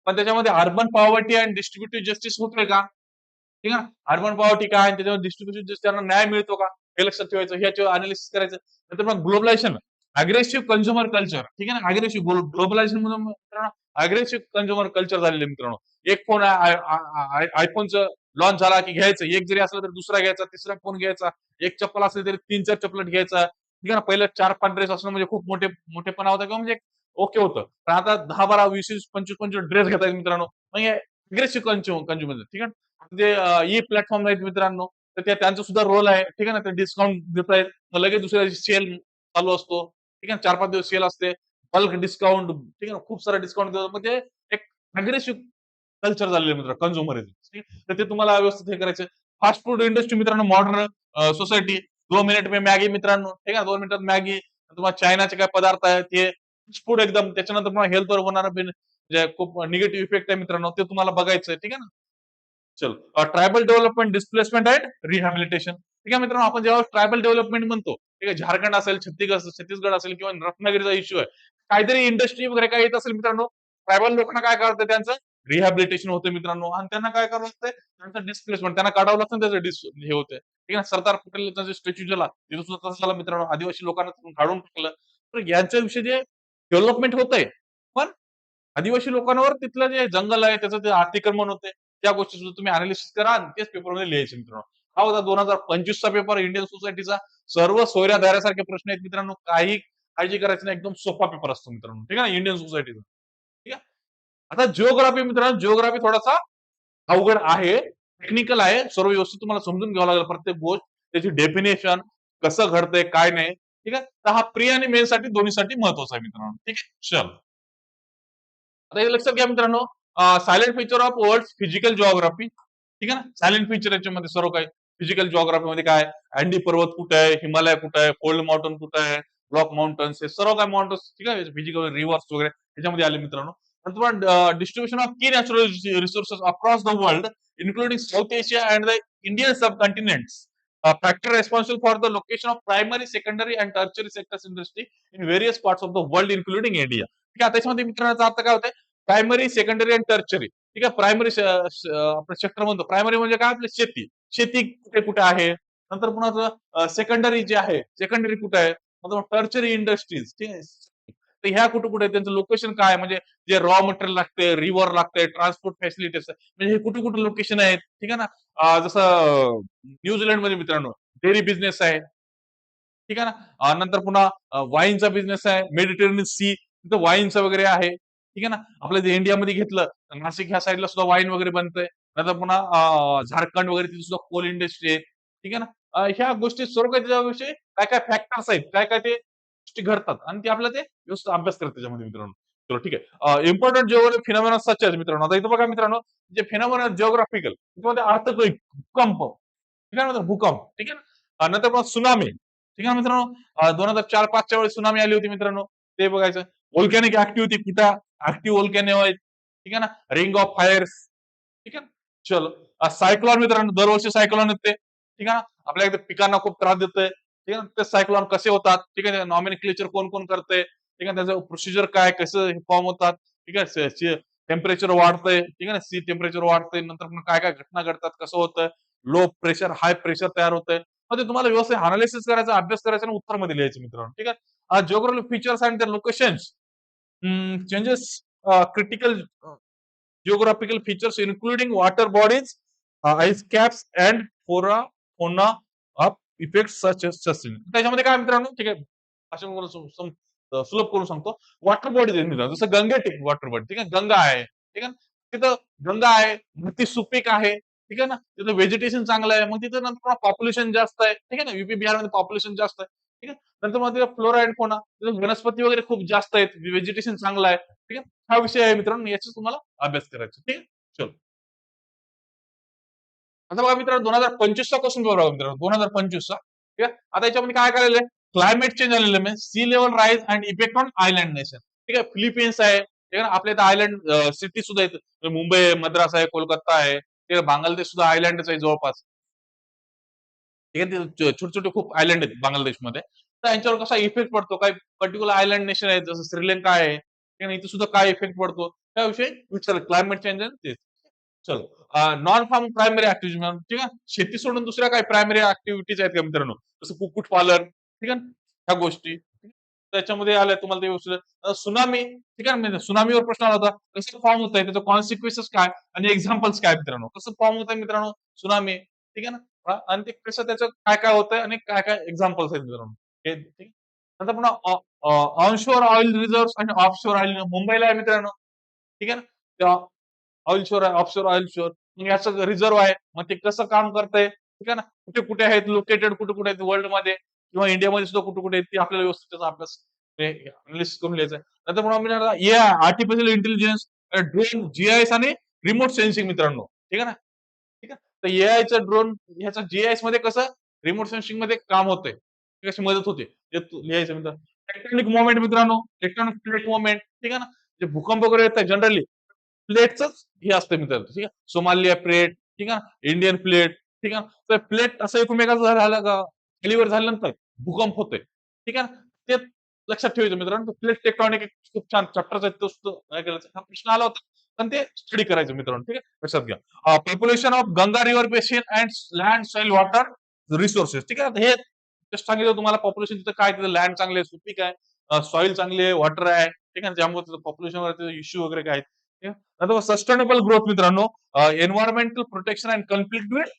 पण त्याच्यामध्ये urban poverty and distributive justice होतोय का, ठीक आहे ना. अर्बन पॉवर्टी काय आणि त्याच्यावर डिस्ट्रीब्युटिव्ह जस्टिस, त्यांना न्याय मिळतो का, हे लक्षात ठेवायचं, ह्याच्यावर अनालिसिस करायचं. नंतर मग ग्लोबलायझेशन, अग्रेसिव्ह कंझ्युमर कल्चर, ठीक आहे ना, अग्रेसिव्ह ग्लोबलायझेशन मध्ये अग्रेसिव्ह कंझ्युमर कल्चर झालेलं मित्रांनो. एक फोन आयफोनचं लॉन्च झाला की घ्यायचं, एक जरी असलं तर दुसरा घ्यायचा, तिसरा फोन घ्यायचा, एक चप्पल असली तरी 3-4 चप्पल घ्यायचा, ठीक आहे ना. पहिलं 4-5 ड्रेस असणं म्हणजे खूप मोठेपणा होता किंवा म्हणजे ओके होतं. पण आता 10-12, 20-20, 25-25 ड्रेस घेता येईल मित्रांनो. म्हणजे अग्रेसिव्ह कंझ्युमर, ठीक आहे. जे ई प्लॅटफॉर्म आहेत मित्रांनो, तर त्यांचा सुद्धा रोल आहे, ठीक आहे ना. ते डिस्काउंट देतायत, मग लगेच दुसऱ्या दिवशी सेल चालू असतो, ठीक आहे. 4-5 दिवस सेल असते, बल्क डिस्काउंट, ठीक आहे ना, खूप सारा डिस्काउंट देतो. म्हणजे एक अग्रेसिव्ह कल्चर झालेलं आहे मित्र, कंझ्युमरिझम. तर ते तुम्हाला व्यवस्थित हे करायचं. फास्ट फूड इंडस्ट्री मित्रांनो, मॉडर्न सोसायटी, 2 मिनिट में मॅगी मित्रांनो, ठीक आहे, 2 मिनिटात मॅगी. तुम्हाला चायनाचे काय पदार्थ आहेत ते फूड एकदम, त्याच्यानंतर तुम्हाला हेल्थवर होणारा म्हणजे खूप निगेटिव्ह इफेक्ट आहे मित्रांनो, ते तुम्हाला बघायचं, ठीक आहे ना. चलो, tribal development, displacement and rehabilitation. ठीक आहे मित्रांनो, आपण जेव्हा ट्रायबल डेव्हलपमेंट म्हणतो, ठीक आहे, झारखंड असेल, छत्तीसगड असेल किंवा रत्नागिरीचा इश्यू आहे, काहीतरी इंडस्ट्री वगैरे काय येत असेल मित्रांनो, ट्रायबल लोकांना काय करतं त्यांचं रिहॅबिलिटेशन होते मित्रांनो, आणि त्यांना काय करावं लागतंय, त्यांचं डिस्प्लेसमेंट त्यांना काढावं लागतं, त्याचं हे होतंय. ठीक आहे. सरदार पटेल त्यांचा स्टॅच्यू झाला, तिथं सुद्धा तसं झालं मित्रांनो, आदिवासी लोकांना तिथून काढून टाकलं. तर यांच्याविषयी जे डेव्हलपमेंट होतंय, पण आदिवासी लोकांवर तिथलं जे जंगल आहे, त्याचं ते अतिक्रमण होतंय. त्या गोष्टी सुद्धा तुम्ही अॅनालिसिस करा आणि तेच पेपरमध्ये लिहायचे मित्रांनो. हा होता 2025 चा पेपर इंडियन सोसायटीचा. सर्व सोयऱ्या-धाऱ्यासारखे प्रश्न आहेत मित्रांनो. काही काळजी करायची नाही. एकदम सोपा पेपर असतो मित्रांनो. ठीक आहे ना, इंडियन सोसायटीचा. ठीक आहे. आता जिओग्राफी मित्रांनो, जिओग्राफी थोडासा अवघड आहे, टेक्निकल आहे. सर्व व्यवस्थित तुम्हाला समजून घ्यावं लागेल प्रत्येक गोष्ट, त्याची डेफिनेशन, कसं घडतंय, काय नाही. ठीक आहे. तर हा प्री आणि मेन साठी दोन्हीसाठी महत्वाचा आहे मित्रांनो. ठीक आहे. चल. आता हे लक्षात घ्या मित्रांनो, silent feature of world physical geography. ठीक आहे ना, सायलेंट फीचर याच्यामध्ये सर्व काही फिजिकल जिओग्राफी मध्ये काय, अँडी पर्वत कुठे आहे, हिमालय कुठे आहे, कोल्ड माउंटन कुठे आहे, ब्लॉक माउंटन्स, हे सर्व काय माउंटन्स, ठीक आहे, फिजिकल रिव्हर्स वगैरे त्याच्यामध्ये आले मित्रांनो. नंतर तुम्हाला डिस्ट्रीब्युशन ऑफ की natural resources across the world including south Asia and the Indian sub continents, factor responsible for the location of primary secondary and tertiary sectors industry in various parts of the world including India. ठीक आहे. त्याच्यामध्ये मित्रांनो अर्थ काय होतंय, primary secondary आणि tertiary. ठीक आहे. प्रायमरी आपलं सेक्टर म्हणतो, प्रायमरी म्हणजे काय, आपली शेती, शेती कुठे कुठे आहे. नंतर पुन्हा सेकंडरी जे आहे, सेकंडरी कुठे आहे. नंतर टर्चरी इंडस्ट्रीज, ठीक आहे. तर ह्या कुठे कुठे त्यांचं लोकेशन काय, म्हणजे जे रॉ मटेरियल लागते, रिव्हर लागते, ट्रान्सपोर्ट फॅसिलिटीज, म्हणजे हे कुठे कुठे लोकेशन आहेत. ठीक आहे ना. जसं न्यूझीलंड मध्ये मित्रांनो डेअरी बिझनेस आहे. ठीक आहे ना. नंतर पुन्हा वाईनचा बिझनेस आहे, मेडिटेरेनियन सी, तिथं वाईनचं वगैरे आहे. ठीक आहे ना. आपल्या जे इंडियामध्ये घेतलं तर नाशिक ह्या साईडला सुद्धा वाईन वगैरे बनतंय. नंतर पुन्हा झारखंड वगैरे तिथे सुद्धा कोल इंडस्ट्री आहे. ठीक आहे ना. ह्या गोष्टी सर्व काही त्याच्याविषयी काय काय फॅक्टर्स आहेत, काय काय ते गोष्टी घडतात आणि ते आपल्याला ते व्यवस्थित अभ्यास करतात त्याच्यामध्ये मित्रांनो. चलो ठीक आहे. इम्पॉर्टंट जिओग्राफिक फिनॉमिना सच आहेत मित्रांनो. आता इथं बघा मित्रांनो, जे फिनॉमिना जिओग्राफिकल त्याच्यामध्ये अर्थक्वेक, भूकंप, ठीक आहे ना मित्रांनो, भूकंप. ठीक आहे ना. नंतर मग सुनामी. ठीक आहे मित्रांनो. 2004-5च्या वेळेस सुनामी आली होती मित्रांनो, ते बघायचं. व्होल्कॅनिक ऍक्टिव्हिटी कुठं ऍक्टिव्ह व्होल्कॅनो आहेत. ठीक आहे ना. Ring of fires. ठीक आहे. चलो. सायक्लॉन मित्रांनो, दरवर्षी सायक्लॉन येते. ठीक आहे ना. आपल्या इथे पिकांना खूप त्रास देतोय. ठीक आहे ना. ते सायक्लॉन कसे होतात, ठीक आहे, नॉमेनक्लेचर कोण कोण करतंय, ठीक आहे, त्याचं प्रोसिजर काय, कसं फॉर्म होतात. ठीक आहे. टेम्परेचर वाढतंय, ठीक आहे ना, सी टेम्परेचर वाढतंय, नंतर पुन्हा काय काय घटना घडतात, कसं होतं, लो प्रेशर हाय प्रेशर तयार होतंय. मग ते तुम्हाला व्यवस्थित अनालिसिस करायचा, अभ्यास करायचा आणि उत्तरमध्ये लिहायचे मित्रांनो. ठीक आहे. Geographic features and their locations changes, critical geographical features including water bodies, ice caps and fauna of effects such as sustained. त्याच्यामध्ये काय मित्रांनो, ठीक आहे, असं मला सुलभ करून सांगतो. वॉटर बॉडीज आहेत मित्रांनो, जसं गंगेटिक वॉटर बॉडी, ठीक आहे, गंगा आहे. ठीक आहे. तिथं गंगा आहे, ती सुपीक आहे. ठीक आहे ना. तिथं व्हेजिटेशन चांगलं आहे. मग तिथं नंतर पॉप्युलेशन जास्त आहे. ठीक आहे ना. युपी बिहारमध्ये पॉप्युलेशन जास्त आहे. ठीक आहे. नंतर मग तिथं फ्लोरा अँड फोना, तिथं वनस्पती वगैरे खूप जास्त आहेत, व्हेजिटेशन चांगलं आहे. ठीक आहे. हा विषय आहे मित्रांनो, याचा तुम्हाला अभ्यास करायचा. ठीक आहे. चलो. आता बघा मित्रांनो, 2025चा क्वेश्चन पेपर बघा मित्रांनो, 2025चा. ठीक आहे. आता याच्यामध्ये काय करायला आहे, क्लायमेट चेंज आलेलं आहे, sea level rise and effect on island nation. ठीक आहे. फिलिपिन्स आहे. ठीक आहे ना. आपल्या इथं आयलँड सिटी सुद्धा आहेत. मुंबई आहे, मद्रास आहे, कोलकाता आहे. ठीक आहे. बांगलादेश सुद्धा आयलँडच आहे जवळपास. ठीक आहे. ते छोटे छोटे खूप आयलँड आहेत बांगलादेशमध्ये. तर यांच्यावर कसा इफेक्ट पडतो, काही पर्टिक्युलर आयलँड नेशन आहे, जसं श्रीलंका आहे. ठीक आहे. इथे सुद्धा काय इफेक्ट पडतो, त्याविषयी विचार, क्लायमेट चेंज आणि ते. चलो. नॉन फार्म प्रायमरी ऍक्टिव्हिटी, ठीक आहे. शेती सोडून दुसऱ्या काही प्रायमरी ऍक्टिव्हिटीज आहेत का मित्रांनो, जसं कुक्कुटपालन, ठीक आहे, ह्या गोष्टी त्याच्यामध्ये आल्या तुम्हाला ते व्यवस्थित. सुनामी, ठीक आहे, म्हणजे सुनामीवर प्रश्न आला होता, कसं फॉर्म होत आहे, त्याचे कॉन्सिक्वेन्सेस काय आणि एक्झाम्पल्स काय मित्रांनो, कसं फॉर्म होत आहे मित्रांनो सुनामी. ठीक आहे ना. आणि ते कसं त्याचं काय काय होतंय आणि काय काय एक्झाम्पल्स आहेत मित्रांनो, हे ठीक आहे. नंतर पुन्हा ऑनशोअर ऑइल रिझर्व्ह आणि ऑफशोअर ऑइल मुंबईला आहे मित्रांनो. ठीक आहे ना. ऑइल शोर आहे, ऑफशोर ऑइल शोर. मग याचं रिझर्व्ह आहे. मग ते कसं काम करतंय, ठीक आहे ना. कुठे कुठे आहेत लोकेटेड, कुठे कुठे आहेत वर्ल्डमध्ये किंवा इंडियामध्ये सुद्धा कुठे कुठे आहेत, ते आपल्याला व्यवस्थित त्याचा अभ्यास अनालिसिस करून लिहायचा आहे. नंतर मग आपण आर्टिफिशियल इंटेलिजन्स, ड्रोन, जीआयएस आणि रिमोट सेन्सिंग मित्रांनो. ठीक आहे ना. ठीक आहे. तर एआयचं ड्रोन, ह्याचं जीआयएस मध्ये कसं रिमोट सेन्सिंग मध्ये काम होतंय, ती कशी मदत होते ते लिहायचं मित्रांनो. टेक्टोनिक मोमेंट मित्रांनो, टेक्टोनिक प्लेट मोमेंट, ठीक आहे ना. जे भूकंप वगैरे येतात जनरली प्लेटच हे असतं मित्रांनो. ठीक आहे. सोमालिया प्लेट, ठीक आहे. इंडियन प्लेट, ठीक आहे. तर प्लेट असं एकमेकाचं झालं का, फेल्युअर झाल्यानंतर भूकंप होतोय. ठीक आहे ना. ते लक्षात ठेवायचं मित्रांनो. प्लेट टेक्टॉनिक खूप छान चॅप्टर्स आहेत, तो सुद्धा काय करायचं, हा प्रश्न आला होता. पण ते स्टडी करायचं मित्रांनो. ठीक आहे, लक्षात घ्या. Population of Ganga river basin and land soil water resources. ठीक आहे, आता हे just सांगितलं तुम्हाला पॉप्युलेशन तिथं काय, तिथं लँड चांगली आहे, सुपीक आहे, सॉइल चांगली आहे, वॉटर आहे. ठीक आहे, त्यामुळे तिथं पॉप्युलेशन इश्यू वगैरे काय आहेत. ठीक आहे. आता सस्टेनेबल ग्रोथ मित्रांनो, environmental protection and conflict with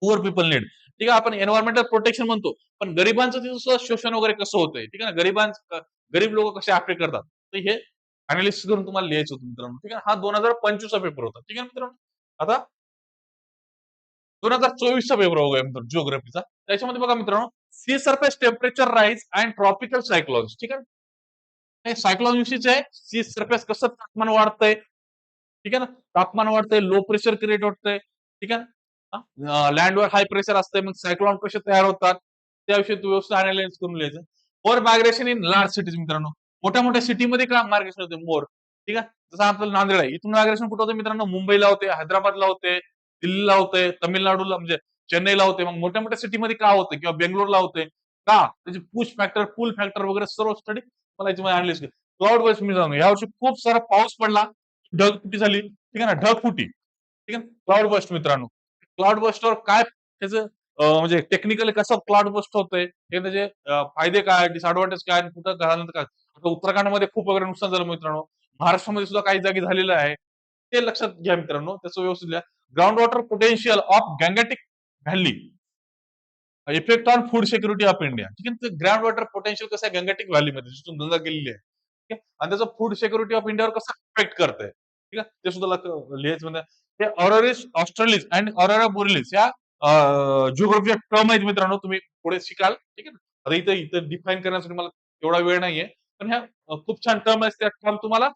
poor people need. ठीक आहे, आपण एन्व्हायरमेंटल प्रोटेक्शन म्हणतो, पण गरिबांचं तिथं सुद्धा शोषण वगैरे कसं होतंय. ठीक आहे ना, गरीब लोक कसे अफेक्ट करतात. तर हे अनालिसिस करून तुम्हाला लिहायचं होतं मित्रांनो. ठीक आहे, हा 2025 चा पेपर होता. ठीक आहे मित्रांनो. आता 2024 चा पेपर बघूया मित्रांनो, जिओग्राफीचा. त्याच्यामध्ये बघा मित्रांनो, sea surface temperature rise and tropical cyclones. ठीक आहे, हे सायक्लॉन विषयीच आहे. सी सरफेस कसं तापमान वाढतंय. ठीक आहे ना, तापमान वाढतंय, लो प्रेशर क्रिएट होतंय. ठीक आहे ना, लँडवर हाय प्रेशर असतंय, मग सायक्लॉन कसे तयार होतात त्याविषयी तू व्यवस्थित अनालाइज करून लिहायचं. मोर मायग्रेशन इन लार्ज सिटीज मित्रांनो, मोठ्या मोठ्या सिटीमध्ये का मायग्रेशन होते मोर. ठीक आहे, जसं आपलं नांदेड आहे, इथून मायग्रेशन कुठं होतं मित्रांनो, मुंबईला होते, हैदराबादला होते, दिल्लीला होते, तामिळनाडूला म्हणजे चेन्नईला होते. मग मोठ्या मोठ्या सिटीमध्ये का होते किंवा बेंगलोरला होते का, त्याचे पुश फॅक्टर, पुल फॅक्टर वगैरे सर्व स्टडी मला याच्यामध्ये अनालिसिस केलं. क्लाउड बेस्ड मित्रांनो, यावर्षी खूप सारा पाऊस पडला, ढगफुटी झाली. ठीक आहे ना, ढगफुटी. ठीक आहे, क्लाउड बस्ट मित्रांनो, क्लाउड बस्टवर काय त्याचं म्हणजे टेक्निकली कसं क्लाउड बस्ट होतंय, हे त्याचे फायदे काय, डिसएडव्हान्टेज काय आणि कुठं झाल्यानंतर काय. आता उत्तराखंडमध्ये खूप वगैरे नुकसान झालं मित्रांनो, महाराष्ट्रामध्ये सुद्धा काही जागी झालेलं आहे. ते लक्षात घ्या मित्रांनो, त्याचं व्यवस्थित लिहा. Ground water potential of Gangetic valley, effect on food security of India. ठीक आहे, ग्राउंड वॉटर पोटेन्शियल कसं आहे गंगॅटिक व्हॅलीमध्ये, जिथून गंगा गेलेली आहे. ठीक आहे, आणि त्याचं फूड सिक्युरिटी ऑफ इंडियावर कसं इफेक्ट करतंय. ठीक आहे, ते सुद्धा लिहायचं म्हणजे ते ऑरोरिस ऑस्ट्रेलिस अँड ऑरोरा बोरिलिस या जिओग्राफीच्या टर्म आहेत मित्रांनो, तुम्ही पुढे शिकाल. ठीक आहे ना, आता इथं इथं डिफाईन करण्यासाठी मला एवढा वेळ नाहीये, पण ह्या खूप छान टर्म आहेत, त्या टर्म तुम्हाला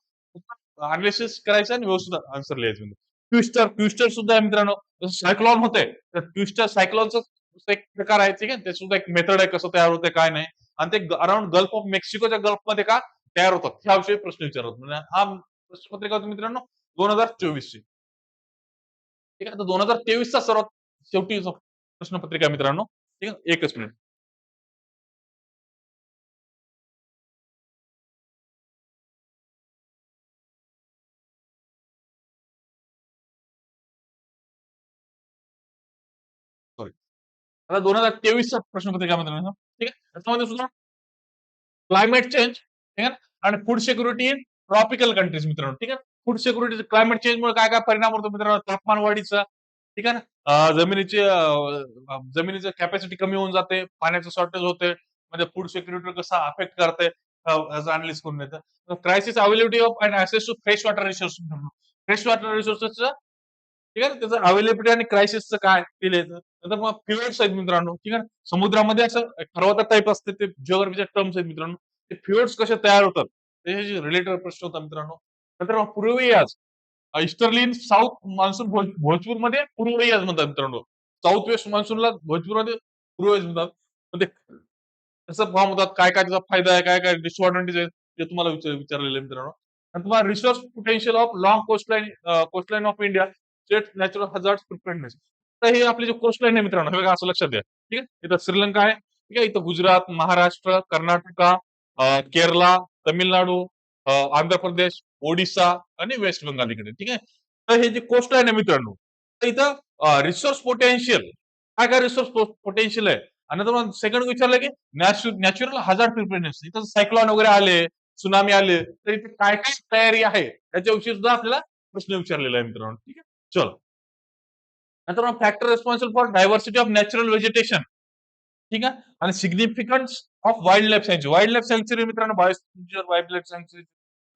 अनालिसिस करायचं आणि व्यवस्थित आन्सर लिहायचं. ट्विस्टर ट्विस्टर सुद्धा आहे मित्रांनो, जसं सायक्लॉन होते, तर ट्विस्टर सायक्लॉनचं एक प्रकार आहे. ठीक आहे, ते सुद्धा एक मेथड आहे, कसं तयार होते काय नाही. आणि ते अराउंड गल्फ ऑफ मेक्सिकोच्या गल्फमध्ये का तयार होतात, ह्याविषयी प्रश्न विचारतात. म्हणजे हा प्रश्नपत्रिका होती मित्रांनो 2024 ची. ठीक आहे, तर 2023 चा सर्वात शेवटी प्रश्नपत्रिका आहे मित्रांनो. ठीक आहे, एकच मिनिट. सॉरी, आता 2023 चा प्रश्नपत्रिका मित्रांनो. ठीक आहे, त्याच्यामध्ये सुद्धा क्लायमेट चेंज, ठीक आहे, आणि food security in tropical countries मित्रांनो. ठीक आहे, फूड सिक्युरिटी क्लायमेट चेंजमुळे काय काय परिणाम होतो मित्रांनो, तापमान वाढीचा. ठीक आहे ना, जमिनीची कॅपॅसिटी कमी होऊन जाते, पाण्याचं शॉर्टेज होते, म्हणजे फूड सिक्युरिटीवर कसा अफेक्ट करते, अनालिसिस करून येतं. Crisis availability of and access to fresh water resource. Fresh water resources, ठीक आहे ना, त्याचं अवेलेबिलिटी आणि क्रायसिसचं काय ते लिहायचं. नंतर मग फ्युएल्स आहेत मित्रांनो. ठीक आहे ना, समुद्रामध्ये असं पर्वता टाईप असते, ते जिओग्राफीच्या टर्म्स आहेत मित्रांनो. ते फ्युएल्स कसे तयार होतात त्याच्याशी रिलेटेड प्रश्न होता मित्रांनो. नंतर मग पूर्वी यास ईस्टर्ली साऊथ मान्सून, भोजपूरमध्ये पूर्व यास म्हणतात मित्रांनो. साऊथ वेस्ट मान्सूनला भोजपूरमध्ये पूर्व यास म्हणतात. पण ते कसं फॉर्म होतात, काय काय त्याचा फायदा आहे, काय काय डिसएडव्हान्टेज आहे, ते तुम्हाला विचारलेलं आहे मित्रांनो. आणि तुम्हाला resource potential of long coastline of India, state natural hazard preparedness. तर हे आपले जे कोस्टलाईन आहे मित्रांनो, हे बघा असं लक्षात द्या. ठीक आहे, इथं श्रीलंका आहे. ठीक आहे, इथं गुजरात, महाराष्ट्र, कर्नाटका, केरला, तमिळनाडू, आंध्र प्रदेश, ओडिसा आणि वेस्ट बंगाल इकडे. ठीक आहे, तर हे जे कोस्टलाईन आहे मित्रांनो, तर इथं रिसोर्स पोटेन्शियल, काय काय रिसोर्स पोटेन्शियल आहे. आणि नंतर मग सेकंड विचारलं की नॅचरल हजार्ड प्रिपेअरनेस, इथं सायक्लॉन वगैरे आले, सुनामी आले, तर इथे काय काय तयारी आहे त्याच्याविषयी सुद्धा आपल्याला प्रश्न विचारलेला आहे मित्रांनो. ठीक आहे, चलो. नंतर मग factor responsible for diversity of natural vegetation. ठीक आहे, आणि significance of wild life सँच्युरी. Wild life सँच्युरी मित्रांनो, बायोस्फियर वाईल्ड लाईफ सँच्युरी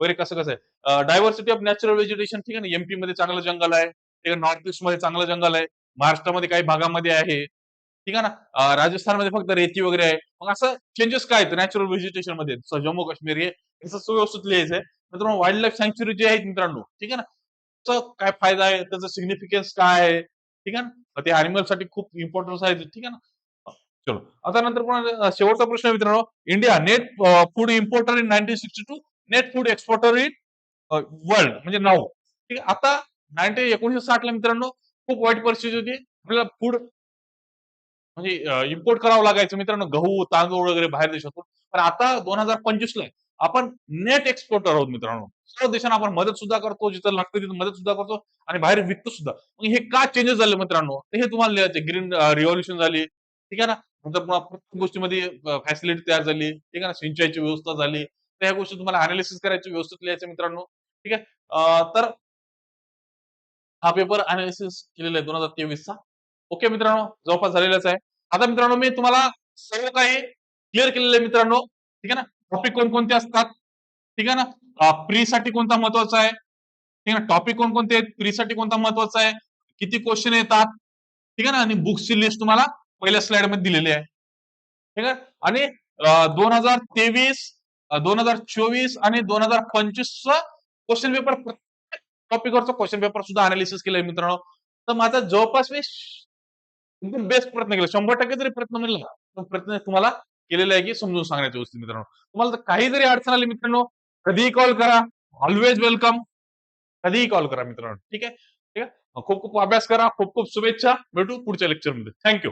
वगैरे कसं कसं आहे. Diversity of natural vegetation. ठीक आहे ना, एमपी मध्ये चांगलं जंगल आहे, ठीक आहे, नॉर्थ ईस्ट मध्ये चांगलं जंगल आहे, महाराष्ट्रामध्ये काही भागामध्ये आहे. ठीक आहे ना, राजस्थानमध्ये फक्त रेती वगैरे आहे. मग असं चेंजेस काय आहेत नॅचरल व्हेजिटेशन मध्ये, जम्मू काश्मीर हे याचं सुव्यवस्थित लिहायचंय. नंतर मग वाईल्ड लाईफ सँच्युरी जे आहेत मित्रांनो, ठीक आहे ना, त्याचा काय फायदा आहे, त्याचं सिग्निफिकन्स काय आहे. ठीक आहे ना, ते अॅनिमल साठी खूप इम्पॉर्टन्स आहे. ठीक आहे ना, चलो. आता नंतर पण शेवटचा प्रश्न आहे मित्रांनो, India net food importer in 1962, net food exporter in world म्हणजे नाऊ. ठीक आहे, आता 1960 ला मित्रांनो खूप वाईट परिस्थिती होती. आपल्याला फूड म्हणजे इम्पोर्ट करावं लागायचं मित्रांनो, गहू, तांदूळ वगैरे बाहेर देशातून. पण आता 2025 ला आपण नेट एक्सपोर्टर आहोत मित्रांनो. सर्व देशांना आपण मदत सुद्धा करतो, जिथं लागतं तिथं मदत सुद्धा करतो आणि बाहेर विकतो सुद्धा. मग हे का चेंजेस झाले मित्रांनो? तर हे तुम्हाला लिहायचं ग्रीन रिव्होल्यूशन झाली, ठीक आहे ना? नंतर पुन्हा प्रत्येक गोष्टीमध्ये फॅसिलिटी तयार झाली, ठीक आहे ना? सिंचाईची व्यवस्था झाली. तर ह्या गोष्टी तुम्हाला अनालिसिस करायची, व्यवस्थित लिहायचं मित्रांनो, ठीक आहे? तर हा पेपर अनालिसिस केलेला आहे 2023 चा. ओके मित्रांनो, जवळपास झालेलाच आहे. आता मित्रांनो मी तुम्हाला सर्व काही क्लिअर केलेलं आहे मित्रांनो, ठीक आहे ना? टॉपिक कोणकोणते असतात, ठीक आहे ना? प्रीसाठी कोणता महत्वाचा आहे, ठीक आहे ना? टॉपिक कोणकोणते आहेत, प्रीसाठी कोणता महत्वाचा आहे, किती क्वेश्चन येतात, ठीक आहे ना? आणि बुक्सची लिस्ट तुम्हाला पहिल्या स्लाइड मध्ये दिलेली आहे, ठीक आहे? आणि 2023, 2024 आणि 2025 चा क्वेश्चन पेपर, प्रत्येक टॉपिकवरचा क्वेश्चन पेपर सुद्धा अनालिसिस केलंय मित्रांनो. तर माझा जवळपास मी एकदम बेस्ट प्रयत्न केला. 100% जरी प्रयत्न म्हणला, तर प्रयत्न तुम्हाला केलेला आहे की समजून सांगण्याच्या गोष्टी मित्रांनो. तुम्हाला जर काही जरी अडचण आली मित्रांनो, कधीही कॉल करा. Always welcome. कधीही कॉल करा मित्रांनो. ठीक आहे? ठीक आहे? खूप खूप अभ्यास करा. खूप खूप शुभेच्छा. भेटू पुढच्या लेक्चरमध्ये. Thank you.